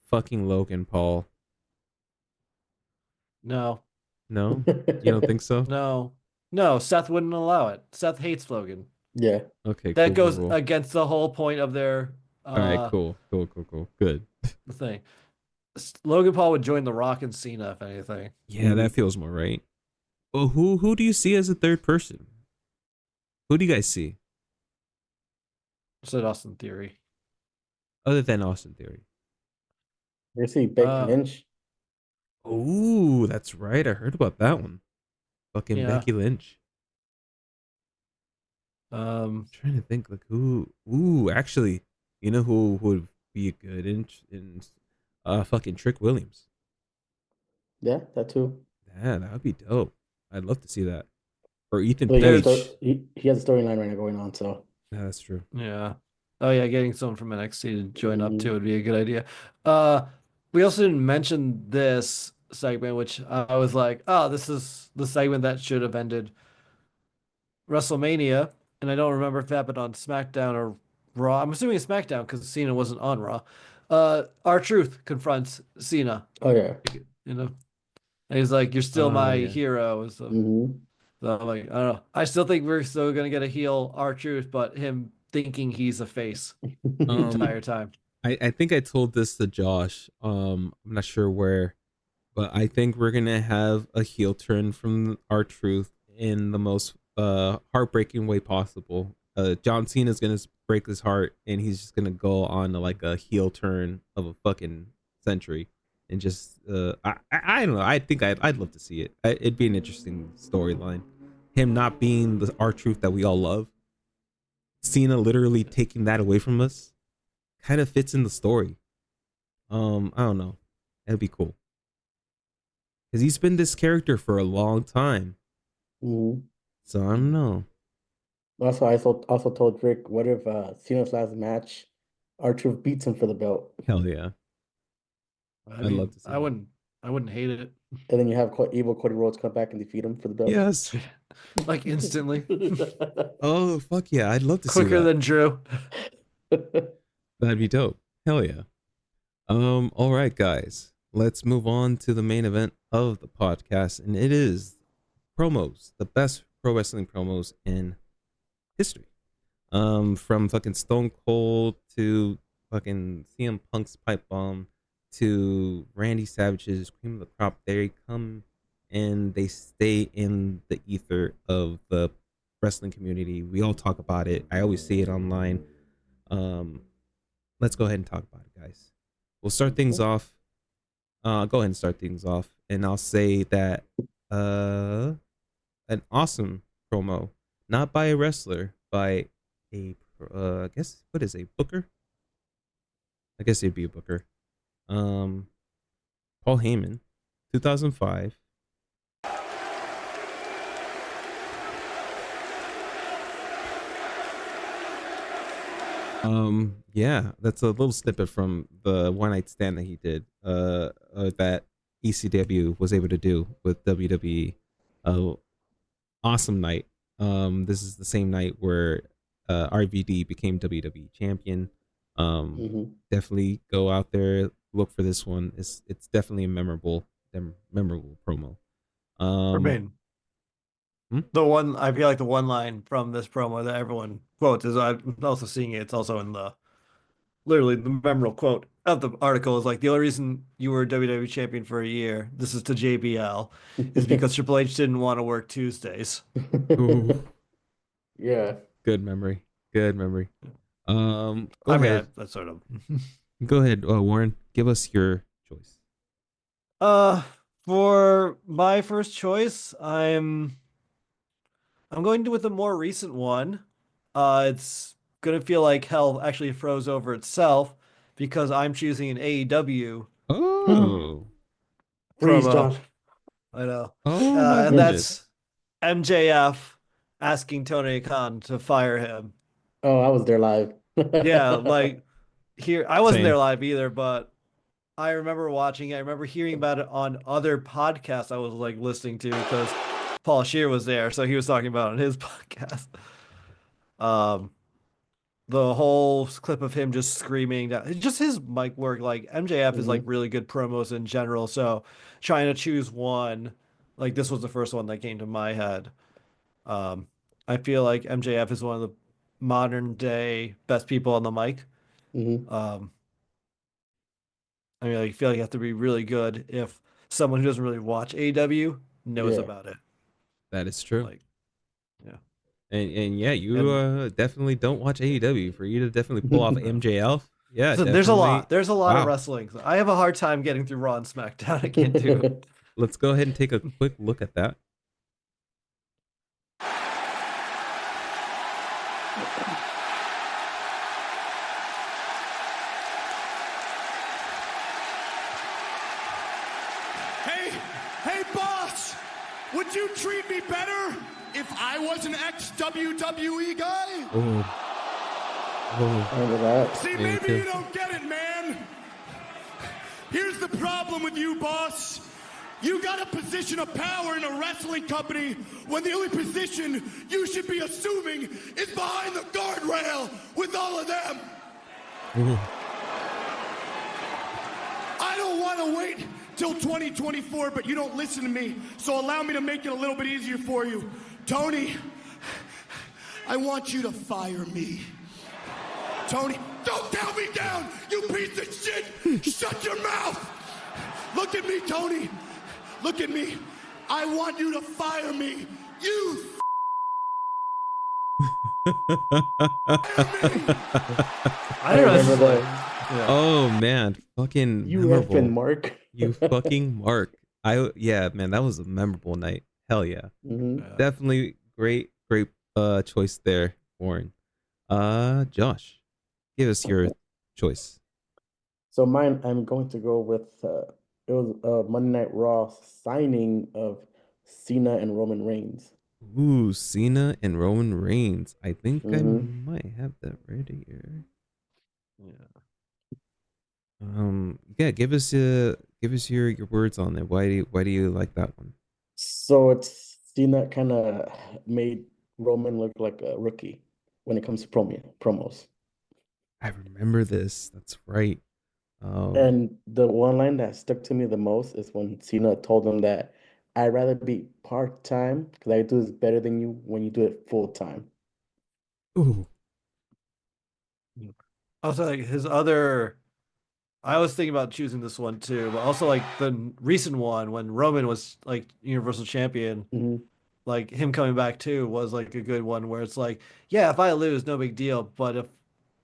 Fucking Logan Paul. No. You don't think so? No. Seth wouldn't allow it. Seth hates Logan. Yeah. Okay. That goes against the whole point of their. All right. Cool. Good. The thing. Logan Paul would join The Rock and Cena if anything. Yeah, that feels more right. Well, who do you see as a third person? Who do you guys see? I said Austin Theory. Other than Austin Theory. You see Becky Lynch. Oh, that's right. I heard about that one. Fucking Becky Lynch. Trying to think like who. Ooh, actually, you know who would be good in fucking Trick Williams. Yeah, that too. Yeah, that would be dope. I'd love to see that. Or Ethan But he has a Page. he has a storyline right now going on, so Yeah, that's true. Yeah. Oh yeah, getting someone from NXT to join up too mhm. would be a good idea. Uh, we also didn't mention this segment, which I was like, oh, this is the segment that should have ended WrestleMania, and I don't remember if it happened on SmackDown or Raw. I'm assuming it's SmackDown because Cena wasn't on Raw. R-Truth confronts Cena, Oh yeah. you know, and he's like, "You're still Oh my yeah. hero." Hmm. So I'm like, I don't know. I still think we're still gonna get a heel R-Truth, but him thinking he's a face the Um, entire time. I think I told this to Josh. I'm not sure where, but I think we're gonna have a heel turn from our truth in the most heartbreaking way possible. John Cena's gonna break his heart, and he's just gonna go on to like a heel turn of a fucking century, and just I don't know. I think I'd love to see it. It'd be an interesting storyline. Him not being the our truth that we all love, Cena literally taking that away from us, kind of fits in the story. I don't know. That'd be cool because he's been this character for a long time. Hmm. So I don't know. Also, I also told Rick, what if Cena's last match, R-Truth beats him for the belt, Hell yeah, I I'd love mean, to see that. I wouldn't hate it. and then you have evil Cody Rhodes come back and defeat him for the belt. Yes. Like instantly, Oh fuck yeah, I'd love to see quicker that. than Drew. That'd be dope. Hell yeah. All right, guys. Let's move on to the main event of the podcast, and it is promos, the best pro wrestling promos in history. From fucking Stone Cold to fucking CM Punk's pipe bomb to Randy Savage's cream of the crop. They come and they stay in the ether of the wrestling community. We all talk about it. I always see it online. Um, let's go ahead and talk about it, guys. We'll start things off. Go ahead and start things off, and I'll say that an awesome promo, not by a wrestler, by a I guess what is a booker? I guess he'd be a booker. Um, Paul Heyman, 2005. Yeah, that's a little snippet from the one night stand that he did. That ECW was able to do with WWE. Awesome night. This is the same night where RVD became WWE champion. Hmm. Definitely go out there, look for this one. It's definitely a memorable promo. For Um, me, hmm? the one I feel like the one line from this promo that everyone quotes is I'm also seeing it. It's also in the literally the memorable quote of the article is like the only reason you were WWE champion for a year, this is to JBL, is because Triple H didn't want to work Tuesdays. Ooh, Yeah. good memory. Good memory. Go I mean, ahead. that's sort of. Go ahead, Warren. Give us your choice. Uh, for my first choice, I'm going to with a more recent one. It's gonna feel like hell actually froze over itself because I'm choosing an AEW Oh, Freeze, promo. Josh. I know. oh my And goodness. that's MJF asking Tony Khan to fire him. Oh, I was there live. Yeah, like here, I wasn't Same. there live either, but I remember watching it. I remember hearing about it on other podcasts I was like listening to because Paul Scheer was there, so he was talking about it on his podcast. Um, the whole clip of him just screaming that just his mic work, like MJF is like Hmm. really good promos in general. So trying to choose one, like this was the first one that came to my head. Um, I feel like MJF is one of the modern day best people on the mic. Hmm. Um, I mean, I feel like you have to be really good if someone who doesn't really watch AEW knows Yeah. about it. That is true. Like, yeah. And yeah, you And definitely don't watch AEW for you to definitely pull off MJF. Yeah, listen, there's a lot. definitely. There's a lot of Wow. wrestling. I have a hard time getting through Raw and SmackDown. I can't do. Let's go ahead and take a quick look at that. Hey, boss! Would you treat me better if I was an ex-WWE guy? See, maybe you don't get it, man. Here's the problem with you, boss. You got a position of power in a wrestling company when the only position you should be assuming is behind the guardrail with all of them. I don't want to wait till 2024, but you don't listen to me, so allow me to make it a little bit easier for you. Tony, I want you to fire me. Tony, don't count me down, you piece of shit! Shut your mouth! Look at me, Tony. Look at me. I want you to fire me. You I remember that. Yeah. Oh man, fucking you memorable. effing Mark. You fucking Mark. Yeah, man, that was a memorable night. Hell yeah. Definitely great choice there, Warren. Josh, give us your choice. So mine, I'm going to go with it was Monday Night Raw signing of Cena and Roman Reigns. Ooh, Cena and Roman Reigns. I think I might have that right here. Yeah. Give us your words on it. Why do you like that one? So it's Cena kind of made Roman look like a rookie when it comes to promos. I remember this. That's right. And the one line that stuck to me the most is when Cena told him that I'd rather be part-time because I do this better than you when you do it full-time. Ooh. Also, like his other, I was thinking about choosing this one too, but also like the recent one when Roman was like Universal Champion, like him coming back too was like a good one where it's like, yeah, if I lose, no big deal, but if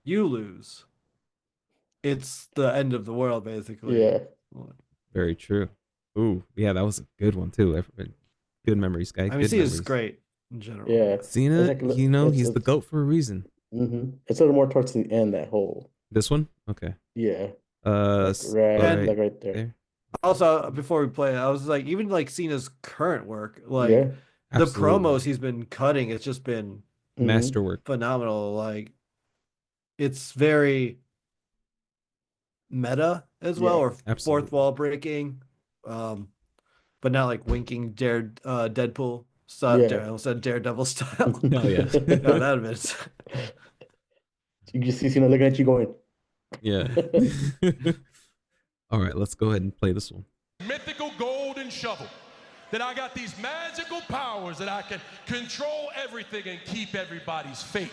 you lose, it's the end of the world, basically. Yeah. Very true. Ooh, yeah, that was a good one too. Good memories, guy. I mean, Cena's great in general. Yeah. Cena, like, he's the GOAT for a reason. It's a little more towards the end, that whole. This one? Okay. Yeah. Right there. Also, before we play it, I was like, even like Cena's current work, like the promos he's been cutting, it's just been masterwork, phenomenal. Like, it's very meta as well, or fourth wall breaking, but not like winking Deadpool style. I almost said Daredevil style. Oh yeah, no, that admits. You just see Cena looking at you going, yeah. All right, let's go ahead and play this one. Mythical golden shovel. That I got these magical powers that I can control everything and keep everybody's fate.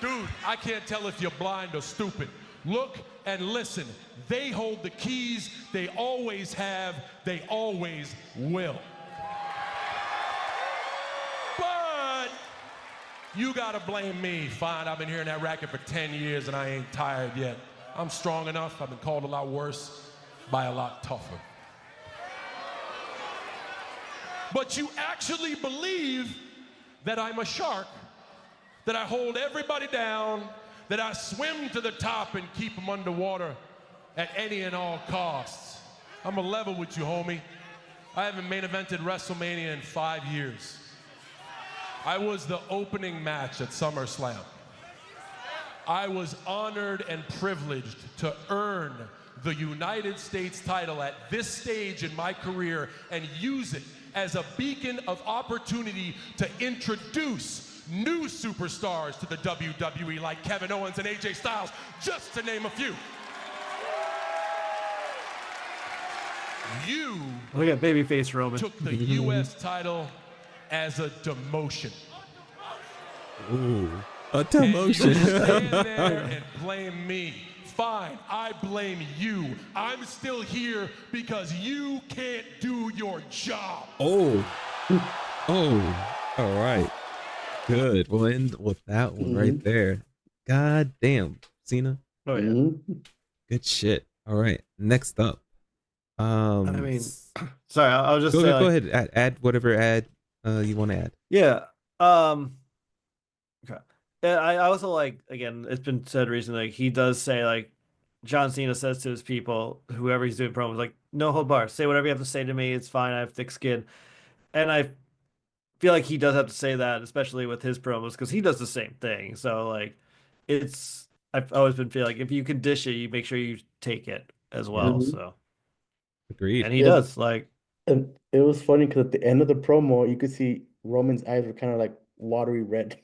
Dude, I can't tell if you're blind or stupid. Look and listen. They hold the keys. They always have. They always will. But you gotta blame me. Fine, I've been hearing that racket for 10 years and I ain't tired yet. I'm strong enough. I've been called a lot worse by a lot tougher. But you actually believe that I'm a shark, that I hold everybody down, that I swim to the top and keep them underwater at any and all costs. I'm a level with you, homie. I haven't main evented WrestleMania in 5 years. I was the opening match at SummerSlam. I was honored and privileged to earn the United States title at this stage in my career and use it as a beacon of opportunity to introduce new superstars to the WWE like Kevin Owens and AJ Styles, just to name a few. You look at babyface Roman took the U.S. title as a demotion. Ooh, a demotion. And you stand there and blame me. Fine, I blame you. I'm still here because you can't do your job. Oh, all right. Good. We'll end with that one right there. God damn, Cena. Oh yeah. Good shit. All right. Next up. I mean, sorry, I'll just go ahead. Add whatever you want to add. Yeah. Okay. I also like, again, it's been said recently, like he does say, like John Cena says to his people, whoever he's doing promos, like no hold bar, say whatever you have to say to me, it's fine, I have thick skin. And I feel like he does have to say that, especially with his promos, because he does the same thing. So like, it's I've always been feeling like if you can dish it, you make sure you take it as Yeah. well. So, Agreed. and he Yeah, does like, and it was funny because at the end of the promo, you could see Roman's eyes were kind of like watery red.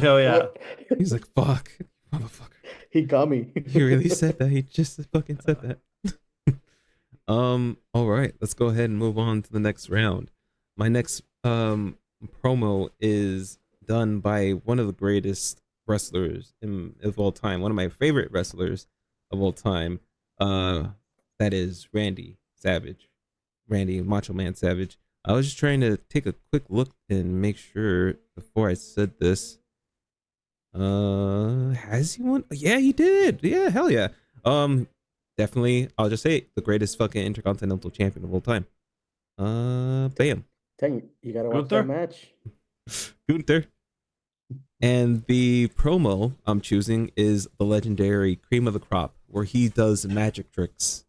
oh yeah, He's like, fuck, motherfucker. He got me. He really said that. He just fucking said that. All right, let's go ahead and move on to the next round. My next promo is done by one of the greatest wrestlers of all time, one of my favorite wrestlers of all time. That is Randy Savage, Randy Macho Man Savage. I was just trying to take a quick look and make sure before I said this. Has he won? Yeah, he did. Yeah, hell yeah. Definitely. I'll just say it, the greatest fucking intercontinental champion of all time. Bam. Dang, you gotta watch Gunther? that match. Gunther. And the promo I'm choosing is the legendary Cream of the Crop, where he does magic tricks.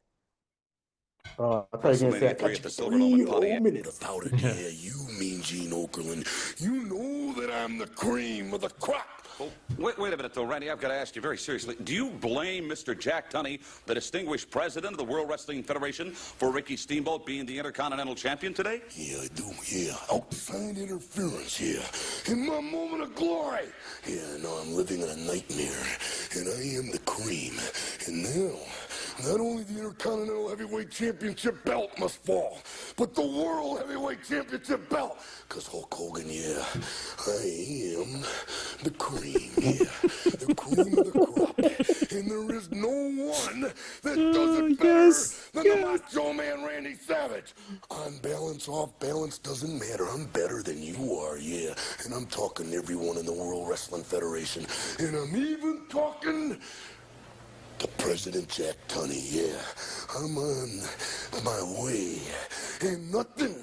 Oh, I thought you were gonna say WrestleMania 3 at the Silver 3 Dome whole in minutes. About it, yeah, you mean Gene Okerlund. You know that I'm the cream of the crop. Oh, wait a minute, though, Randy. I've got to ask you very seriously. Do you blame Mr. Jack Tunney, the distinguished president of the World Wrestling Federation, for Ricky Steamboat being the Intercontinental Champion today? Yeah, I do, yeah. Outside interference, yeah. In my moment of glory. Yeah, no, I'm living in a nightmare. And I am the cream. And now, not only the Intercontinental Heavyweight Championship belt must fall, but the World Heavyweight Championship belt. Because Hulk Hogan, yeah, I am the cream, yeah. The cream of the crop. And there is no one that does it better than the Macho Man Randy Savage. On balance, off balance, doesn't matter. I'm better than you are, yeah. And I'm talking to everyone in the World Wrestling Federation. And I'm even talking to President Jack Tunney, yeah. I'm on my way. And nothing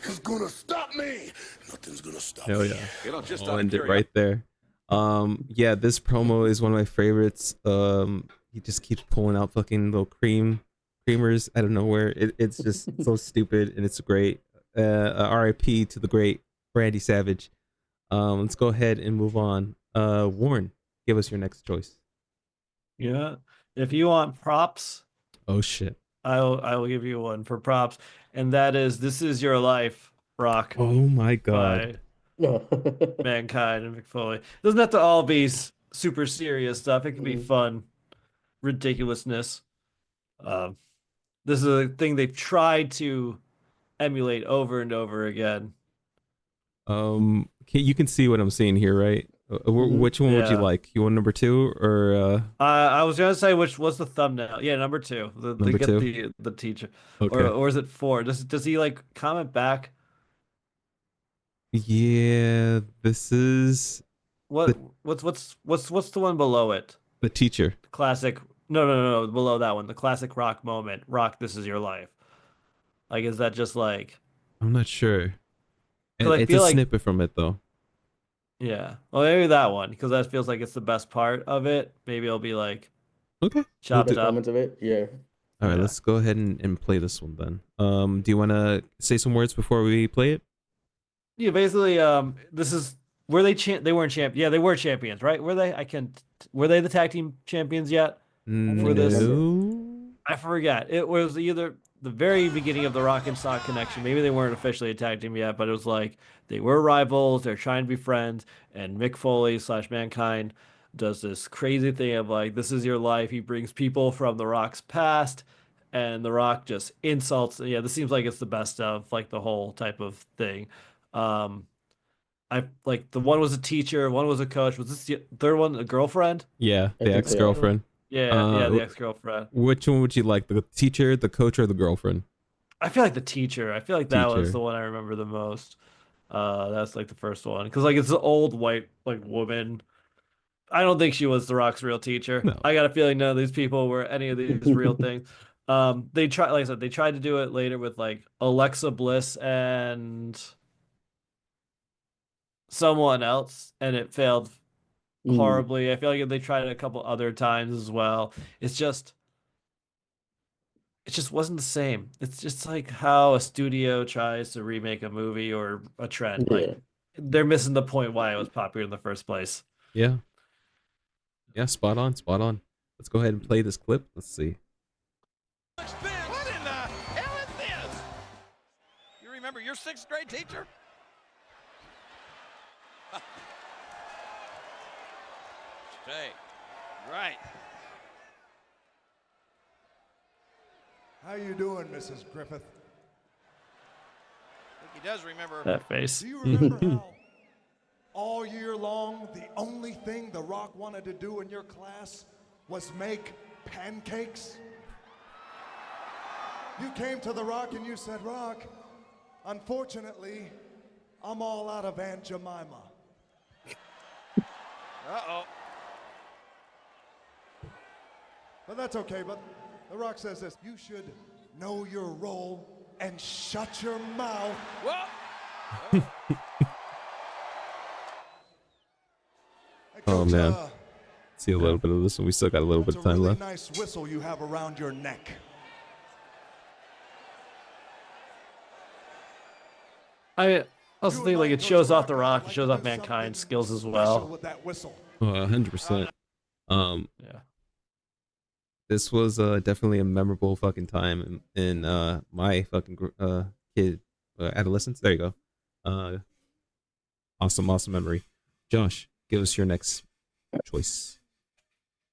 is gonna stop me. Nothing's gonna stop Hell me. yeah. You know, just I'll end it right there. Yeah, this promo is one of my favorites. He just keeps pulling out fucking little creamers out of nowhere. It's just so stupid and it's great. RIP to the great Randy Savage. Let's go ahead and move on. Warren, give us your next choice. yeah. If you want props, Oh shit. I will give you one for props, and that is "This Is Your Life" Rock Oh my god. by Mankind and Mick Foley. Doesn't have to all be super serious stuff. It can be fun ridiculousness. This is a thing they've tried to emulate over and over again. You can see what I'm seeing here, right? Which one would you Yeah. like? You want number 2 or I was gonna say which was the thumbnail. Yeah, number 2. They Number get 2? the teacher, Okay. or is it 4? Does he like comment back? Yeah, this is What's the one below it? the teacher. Classic. No. Below that one, the classic Rock moment. Rock, this is your life. Like, is that just like? I'm not sure. 'Cause I It's feel a like, snippet from it though. yeah. Well, maybe that one because that feels like it's the best part of it. Maybe it'll be like Okay. chopped The up. comments of it, yeah. All right, Yeah. let's go ahead and play this one then. Do you want to say some words before we play it? Yeah, basically, this is were they weren't champ. Yeah, they were champions, right? Were they? Were they the tag team champions yet? For this- No. I forget. It was either the very beginning of the Rock and Sock connection. Maybe they weren't officially a tag team yet, but it was like they were rivals. They're trying to be friends. And Mick Foley / Mankind does this crazy thing of like, this is your life. He brings people from the Rock's past, and the Rock just insults. Yeah, this seems like it's the best of like the whole type of thing. I like the one was a teacher, one was a coach. Was this the third one a girlfriend? Yeah, I the think so. ex-girlfriend. Yeah, the ex-girlfriend. Which one would you like? The teacher, the coach, or the girlfriend? I feel like the teacher. I feel like that was Teacher. the one I remember the most. That's like the first one because like it's an old white like woman. I don't think she was the Rock's real teacher. No. I got a feeling none of these people were any of these real things. They tried, like I said, they tried to do it later with like Alexa Bliss and someone else, and it failed horribly. I feel like they tried it a couple other times as well. It just wasn't the same. It's just like how a studio tries to remake a movie or a trend. Yeah. Like they're missing the point why it was popular in the first place. Yeah. Yeah, spot on, spot on. Let's go ahead and play this clip. Let's see. What in the hell is this? You remember your 6th grade teacher? Stay. Right. How you doing, Mrs. Griffith? I think he does remember. That face. Do you remember how all year long the only thing The Rock wanted to do in your class was make pancakes? You came to The Rock and you said, Rock, unfortunately, I'm all out of Aunt Jemima. Uh-oh. But that's okay, but The Rock says this, you should know your role and shut your mouth. Well, Hey, Oh, Coach, man. See a little bit of this one. We still got a little bit of that's a time really left. nice whistle you have around your neck. I also You think and like I, it Coach shows off Rock, The I'd Rock, like it shows to off do Mankind's something skills as special well. with that whistle. 100%. Yeah. This was definitely a memorable fucking time in my fucking kid adolescence. There you go. Awesome memory. Josh, give us your next choice.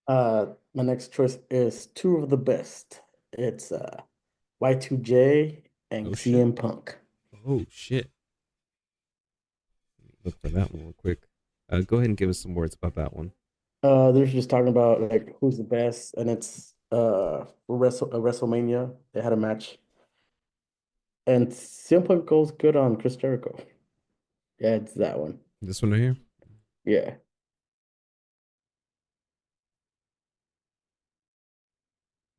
My next choice is two of the best. It's Y2J and Oh, CM Punk. Oh shit! Look for that one real quick. Go ahead and give us some words about that one. They're just talking about like who's the best, and it's WrestleMania. They had a match, and CM Punk goes good on Chris Jericho. Yeah, it's that one. This one right here. Yeah.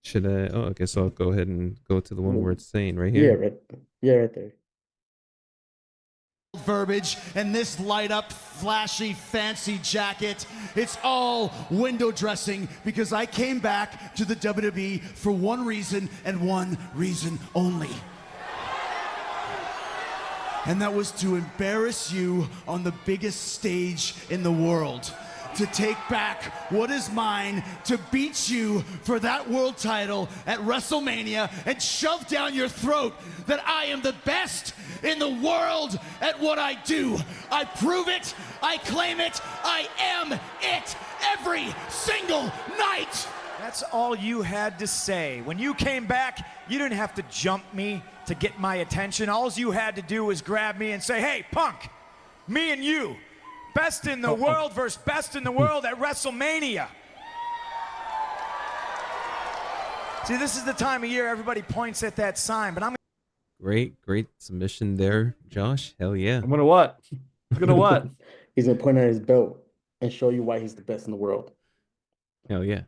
Should I? Oh, okay. So I'll go ahead and go to the one where it's saying right here. Yeah, right there. Verbiage and this light up flashy fancy jacket, it's all window dressing because I came back to the WWE for one reason and one reason only, and that was to embarrass you on the biggest stage in the world, to take back what is mine, to beat you for that world title at WrestleMania and shove down your throat that I am the best in the world at what I do. I prove it, I claim it, I am it every single night. That's all you had to say. When you came back, you didn't have to jump me to get my attention. All you had to do was grab me and say, hey, Punk, me and you, best in the world versus best in the world at WrestleMania. See, this is the time of year everybody points at that sign, but I'm Great submission there, Josh. Hell yeah. I'm gonna what? I'm gonna what? He's gonna point at his belt and show you why he's the best in the world. Hell yeah.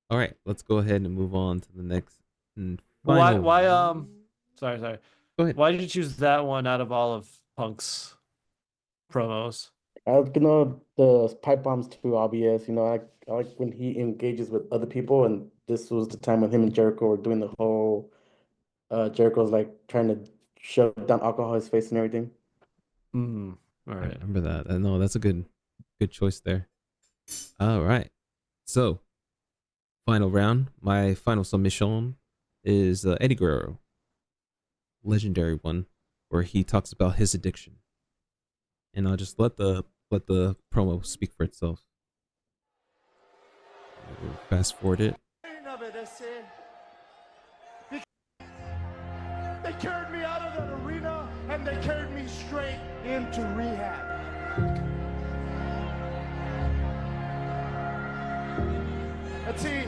All right, let's go ahead and move on to the next. Why? final- Sorry. Go ahead. Why did you choose that one out of all of Punk's promos? The pipe bomb's too obvious. I like when he engages with other people, and this was the time when him and Jericho were doing the whole. Jericho's like trying to shove down alcohol in his face and everything. All I right. remember that. No, that's a good choice there. All right. So, final round. My final submission is Eddie Guerrero. Legendary one where he talks about his addiction. And I'll just let the promo speak for itself. Fast forward it. They carried me out of that arena and they carried me straight into rehab. And see,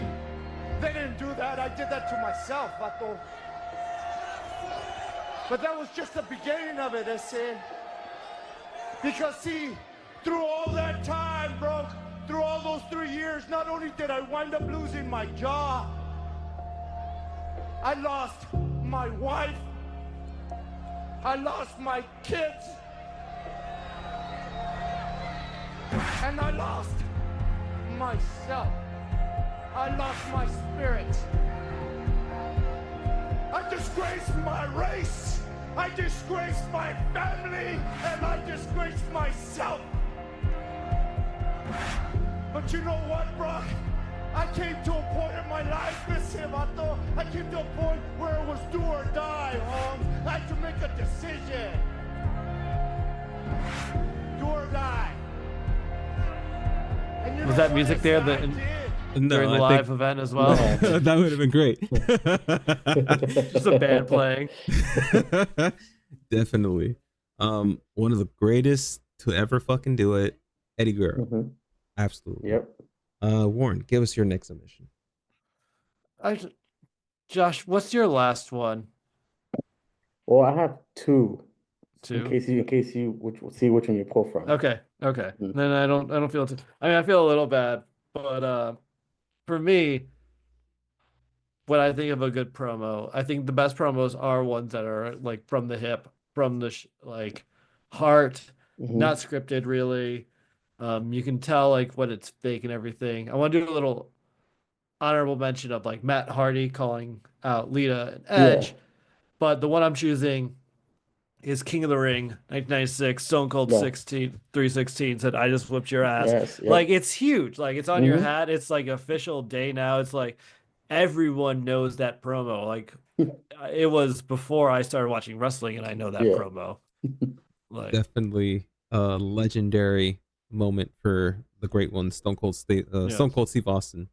they didn't do that. I did that to myself, Vato. But that was just the beginning of it, because see, through all that time, bro, through all those 3 years, not only did I wind up losing my job, I lost my wife, I lost my kids, and I lost myself. I lost my spirit. I disgraced my race. I disgraced my family. And I disgraced myself. But you know what, Brock? I came to a point in my life, I came to a point where it was do or die, Holmes. I had to make a decision. Do or die. And Was that music there during the live event as well? That would have been great. Just a band playing. Definitely. One of the greatest to ever fucking do it, Eddie Guerrero. Absolutely. Yep. Warren, give us your next submission. Josh, what's your last one? Well, I have two. Two. In case you see which one you pull from. Okay. Then I don't feel too. I mean, I feel a little bad, but for me, when I think of a good promo, I think the best promos are ones that are like from the hip, from the like heart, not scripted really. You can tell like when it's fake and everything. I want to do a little honorable mention of like Matt Hardy calling out Lita and Edge, but the one I'm choosing is King of the Ring, 1996, Stone Cold 316 said, "I just whipped your ass." Yes, Like it's huge. Like it's on your hat. It's like official day now. It's like everyone knows that promo. Like it was before I started watching wrestling, and I know that promo. Like Definitely a legendary moment for the great one, Stone Cold Steve Austin.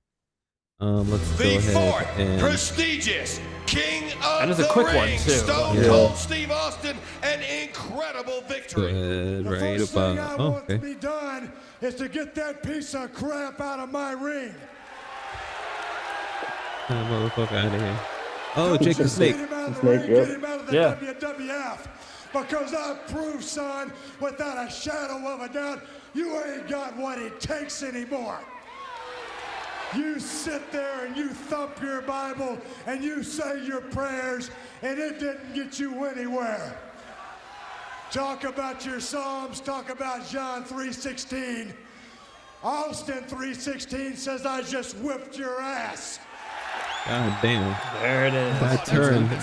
Let's go ahead and prestigious King of and it's the a quick Ring, one too. Stone Cold Steve Austin, an incredible victory. The right thing about. I want to be done is to get that piece of crap out of my ring. Motherfucker out of here. Oh, Jake the Snake. Get him out of the WWF. Because I've proved, son, without a shadow of a doubt, you ain't got what it takes anymore. You sit there and you thump your Bible and you say your prayers, and it didn't get you anywhere. Talk about your Psalms, talk about John 3:16. Austin 3:16 says, "I just whipped your ass." God damn. There it is.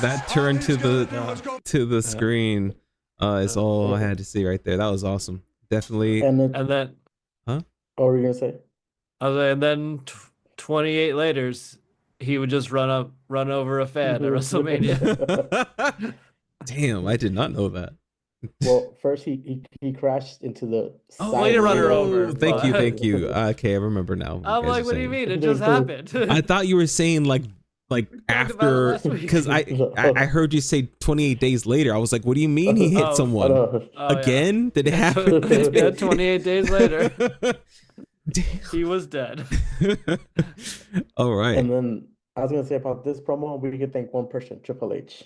That turn to the screen is all I had to see right there. That was awesome. Definitely. And then what were you gonna say? And then 28 later, he would just run over a fan at WrestleMania. Damn, I did not know that. Well, first he crashed into the Oh, way to run her over. Thank you. Okay, I remember now. I'm like, what do you mean? It just happened. I thought you were saying like after, because I heard you say 28 days later. I was like, what do you mean he hit someone again? Did it happen? Yeah, 28 days later. Damn. He was dead. All right. And then I was gonna say about this promo, we could thank one person, Triple H.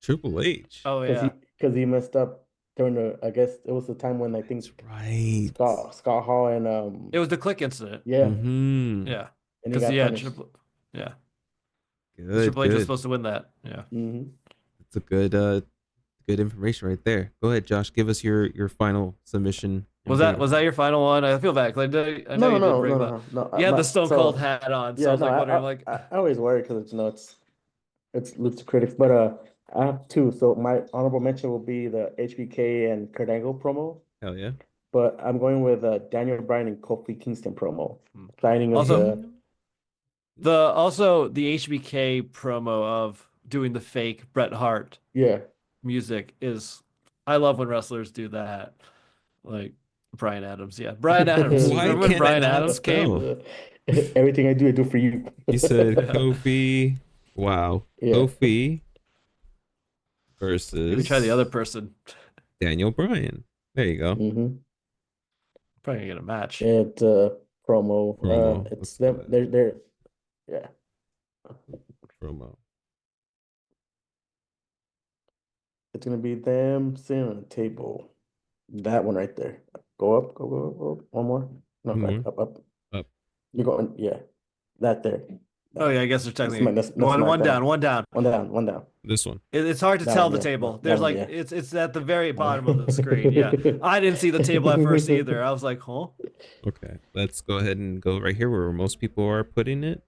Triple H. Oh yeah. Because he messed up during I guess it was the time when I think Scott Hall and it was the Click incident. Yeah. Mm-hmm. Yeah. And he got Good, Triple H was supposed to win that. Yeah. It's a good information right there. Go ahead, Josh. Give us your final submission. Was that your final one? I feel bad. I know you did bring that. No. You had the Stone Cold hat on, so I was wondering, I always worry because it's Lucha Critics, but I have two. So my honorable mention will be the HBK and Kurt Angle promo. Hell yeah! But I'm going with Daniel Bryan and Kofi Kingston promo. Signing of the HBK promo of doing the fake Bret Hart music is. I love when wrestlers do that, like Bryan Adams. Yeah, Bryan Adams. Remember when Bryan Adams came? Everything I do for you. You said Kofi. Wow. Yeah. Kofi versus. Maybe try the other person. Daniel Bryan. There you go. Probably gonna get a match. It's promo. It's them. They're yeah. Promo. It's gonna be them sitting on a table. That one right there. Go up. One more. No, up. Up. You're going. Yeah. That there. Oh yeah, I guess there's technically that's one down. One down. This one. It's hard to tell the table. There's like it's at the very bottom of the screen. Yeah, I didn't see the table at first either. I was like, huh? Okay, let's go ahead and go right here where most people are putting it.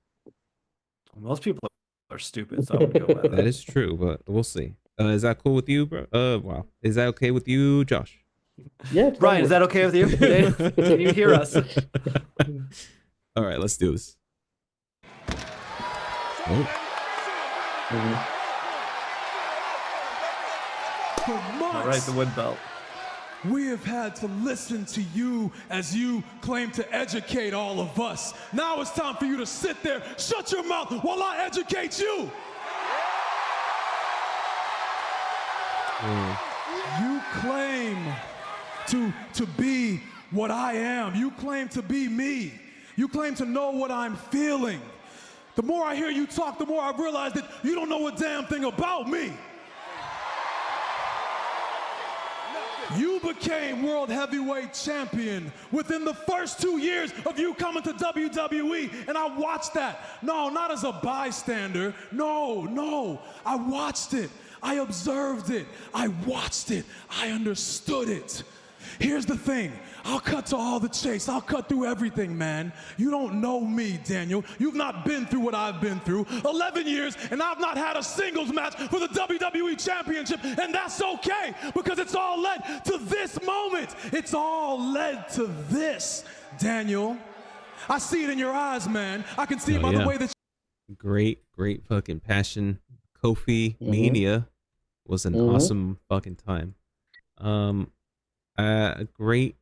Most people are stupid, so I'm gonna go with that is true, but we'll see. Is that cool with you, bro? Wow. Is that okay with you, Josh? Yeah. Brian, is that okay with you? Can you hear us? All right, let's do this. Oh. For months, All right, the wood belt. we have had to listen to you as you claim to educate all of us. Now it's time for you to sit there, shut your mouth while I educate you. You claim to be what I am. You claim to be me. You claim to know what I'm feeling. The more I hear you talk, the more I realize that you don't know a damn thing about me. You became World Heavyweight Champion within the first 2 years of you coming to WWE, and I watched that. No, not as a bystander. No, I watched it. I observed it. I watched it. I understood it. Here's the thing. I'll cut to all the chase. I'll cut through everything, man. You don't know me, Daniel. You've not been through what I've been through. 11 years, and I've not had a singles match for the WWE Championship, and that's okay, because it's all led to this moment. It's all led to this, Daniel. I see it in your eyes, man. I can see it by the way that Great fucking passion. KofiMania was an awesome fucking time. Great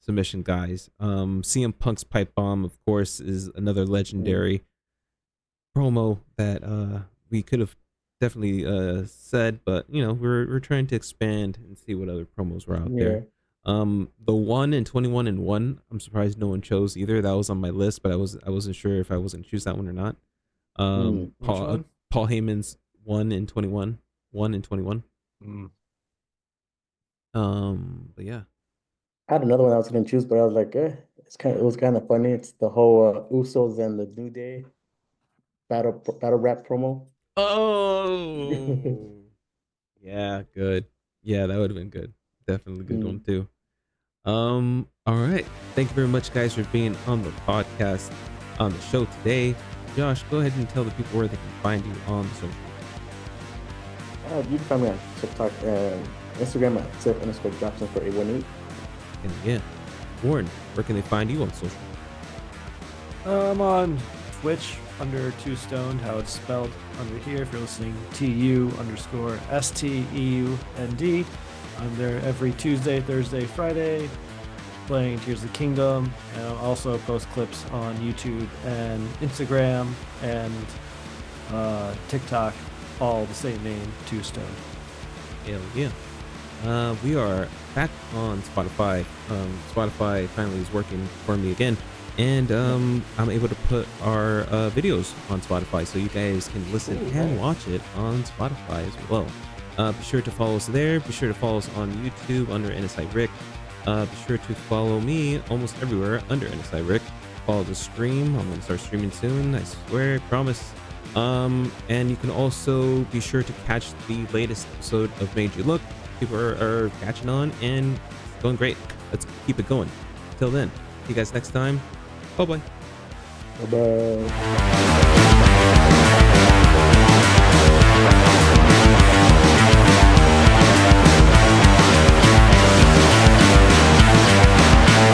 submission, guys. CM Punk's pipe bomb, of course, is another legendary promo that we could have definitely said, but you know, we're trying to expand and see what other promos were out there. The 1 and 21 and 1, I'm surprised no one chose either. That was on my list, but I wasn't sure if I was gonna choose that one or not. Paul Heyman's 1 and 21. But yeah, I had another one I was gonna choose, but I was like, it was kind of funny. It's the whole Usos and the New Day battle rap promo. Oh, yeah, good. Yeah, that would have been good. Definitely good one too. All right. Thank you very much, guys, for being on the podcast, on the show today. Josh, go ahead and tell the people where they can find you on social. You can find me on TikTok and Instagram at @Sif_Jackson4818. And again, Warren, where can they find you on social? I'm on Twitch under 2stoned, how it's spelled under here. If you're listening, TU_STEUND. I'm there every Tuesday, Thursday, Friday, playing Tears of the Kingdom, and I'll also post clips on YouTube and Instagram and TikTok, all the same name, 2stoned. Hell yeah. We are back on Spotify. Spotify finally is working for me again, and I'm able to put our videos on Spotify, so you guys can listen and watch it on Spotify as well. Be sure to follow us there. Be sure to follow us on YouTube under NSI Rick. Be sure to follow me almost everywhere under NSI Rick. Follow the stream. I'm gonna start streaming soon. I swear, I promise. And you can also be sure to catch the latest episode of Made You Look. People are catching on and it's going great. Let's keep it going. Till then, see you guys next time. Bye bye. Bye bye.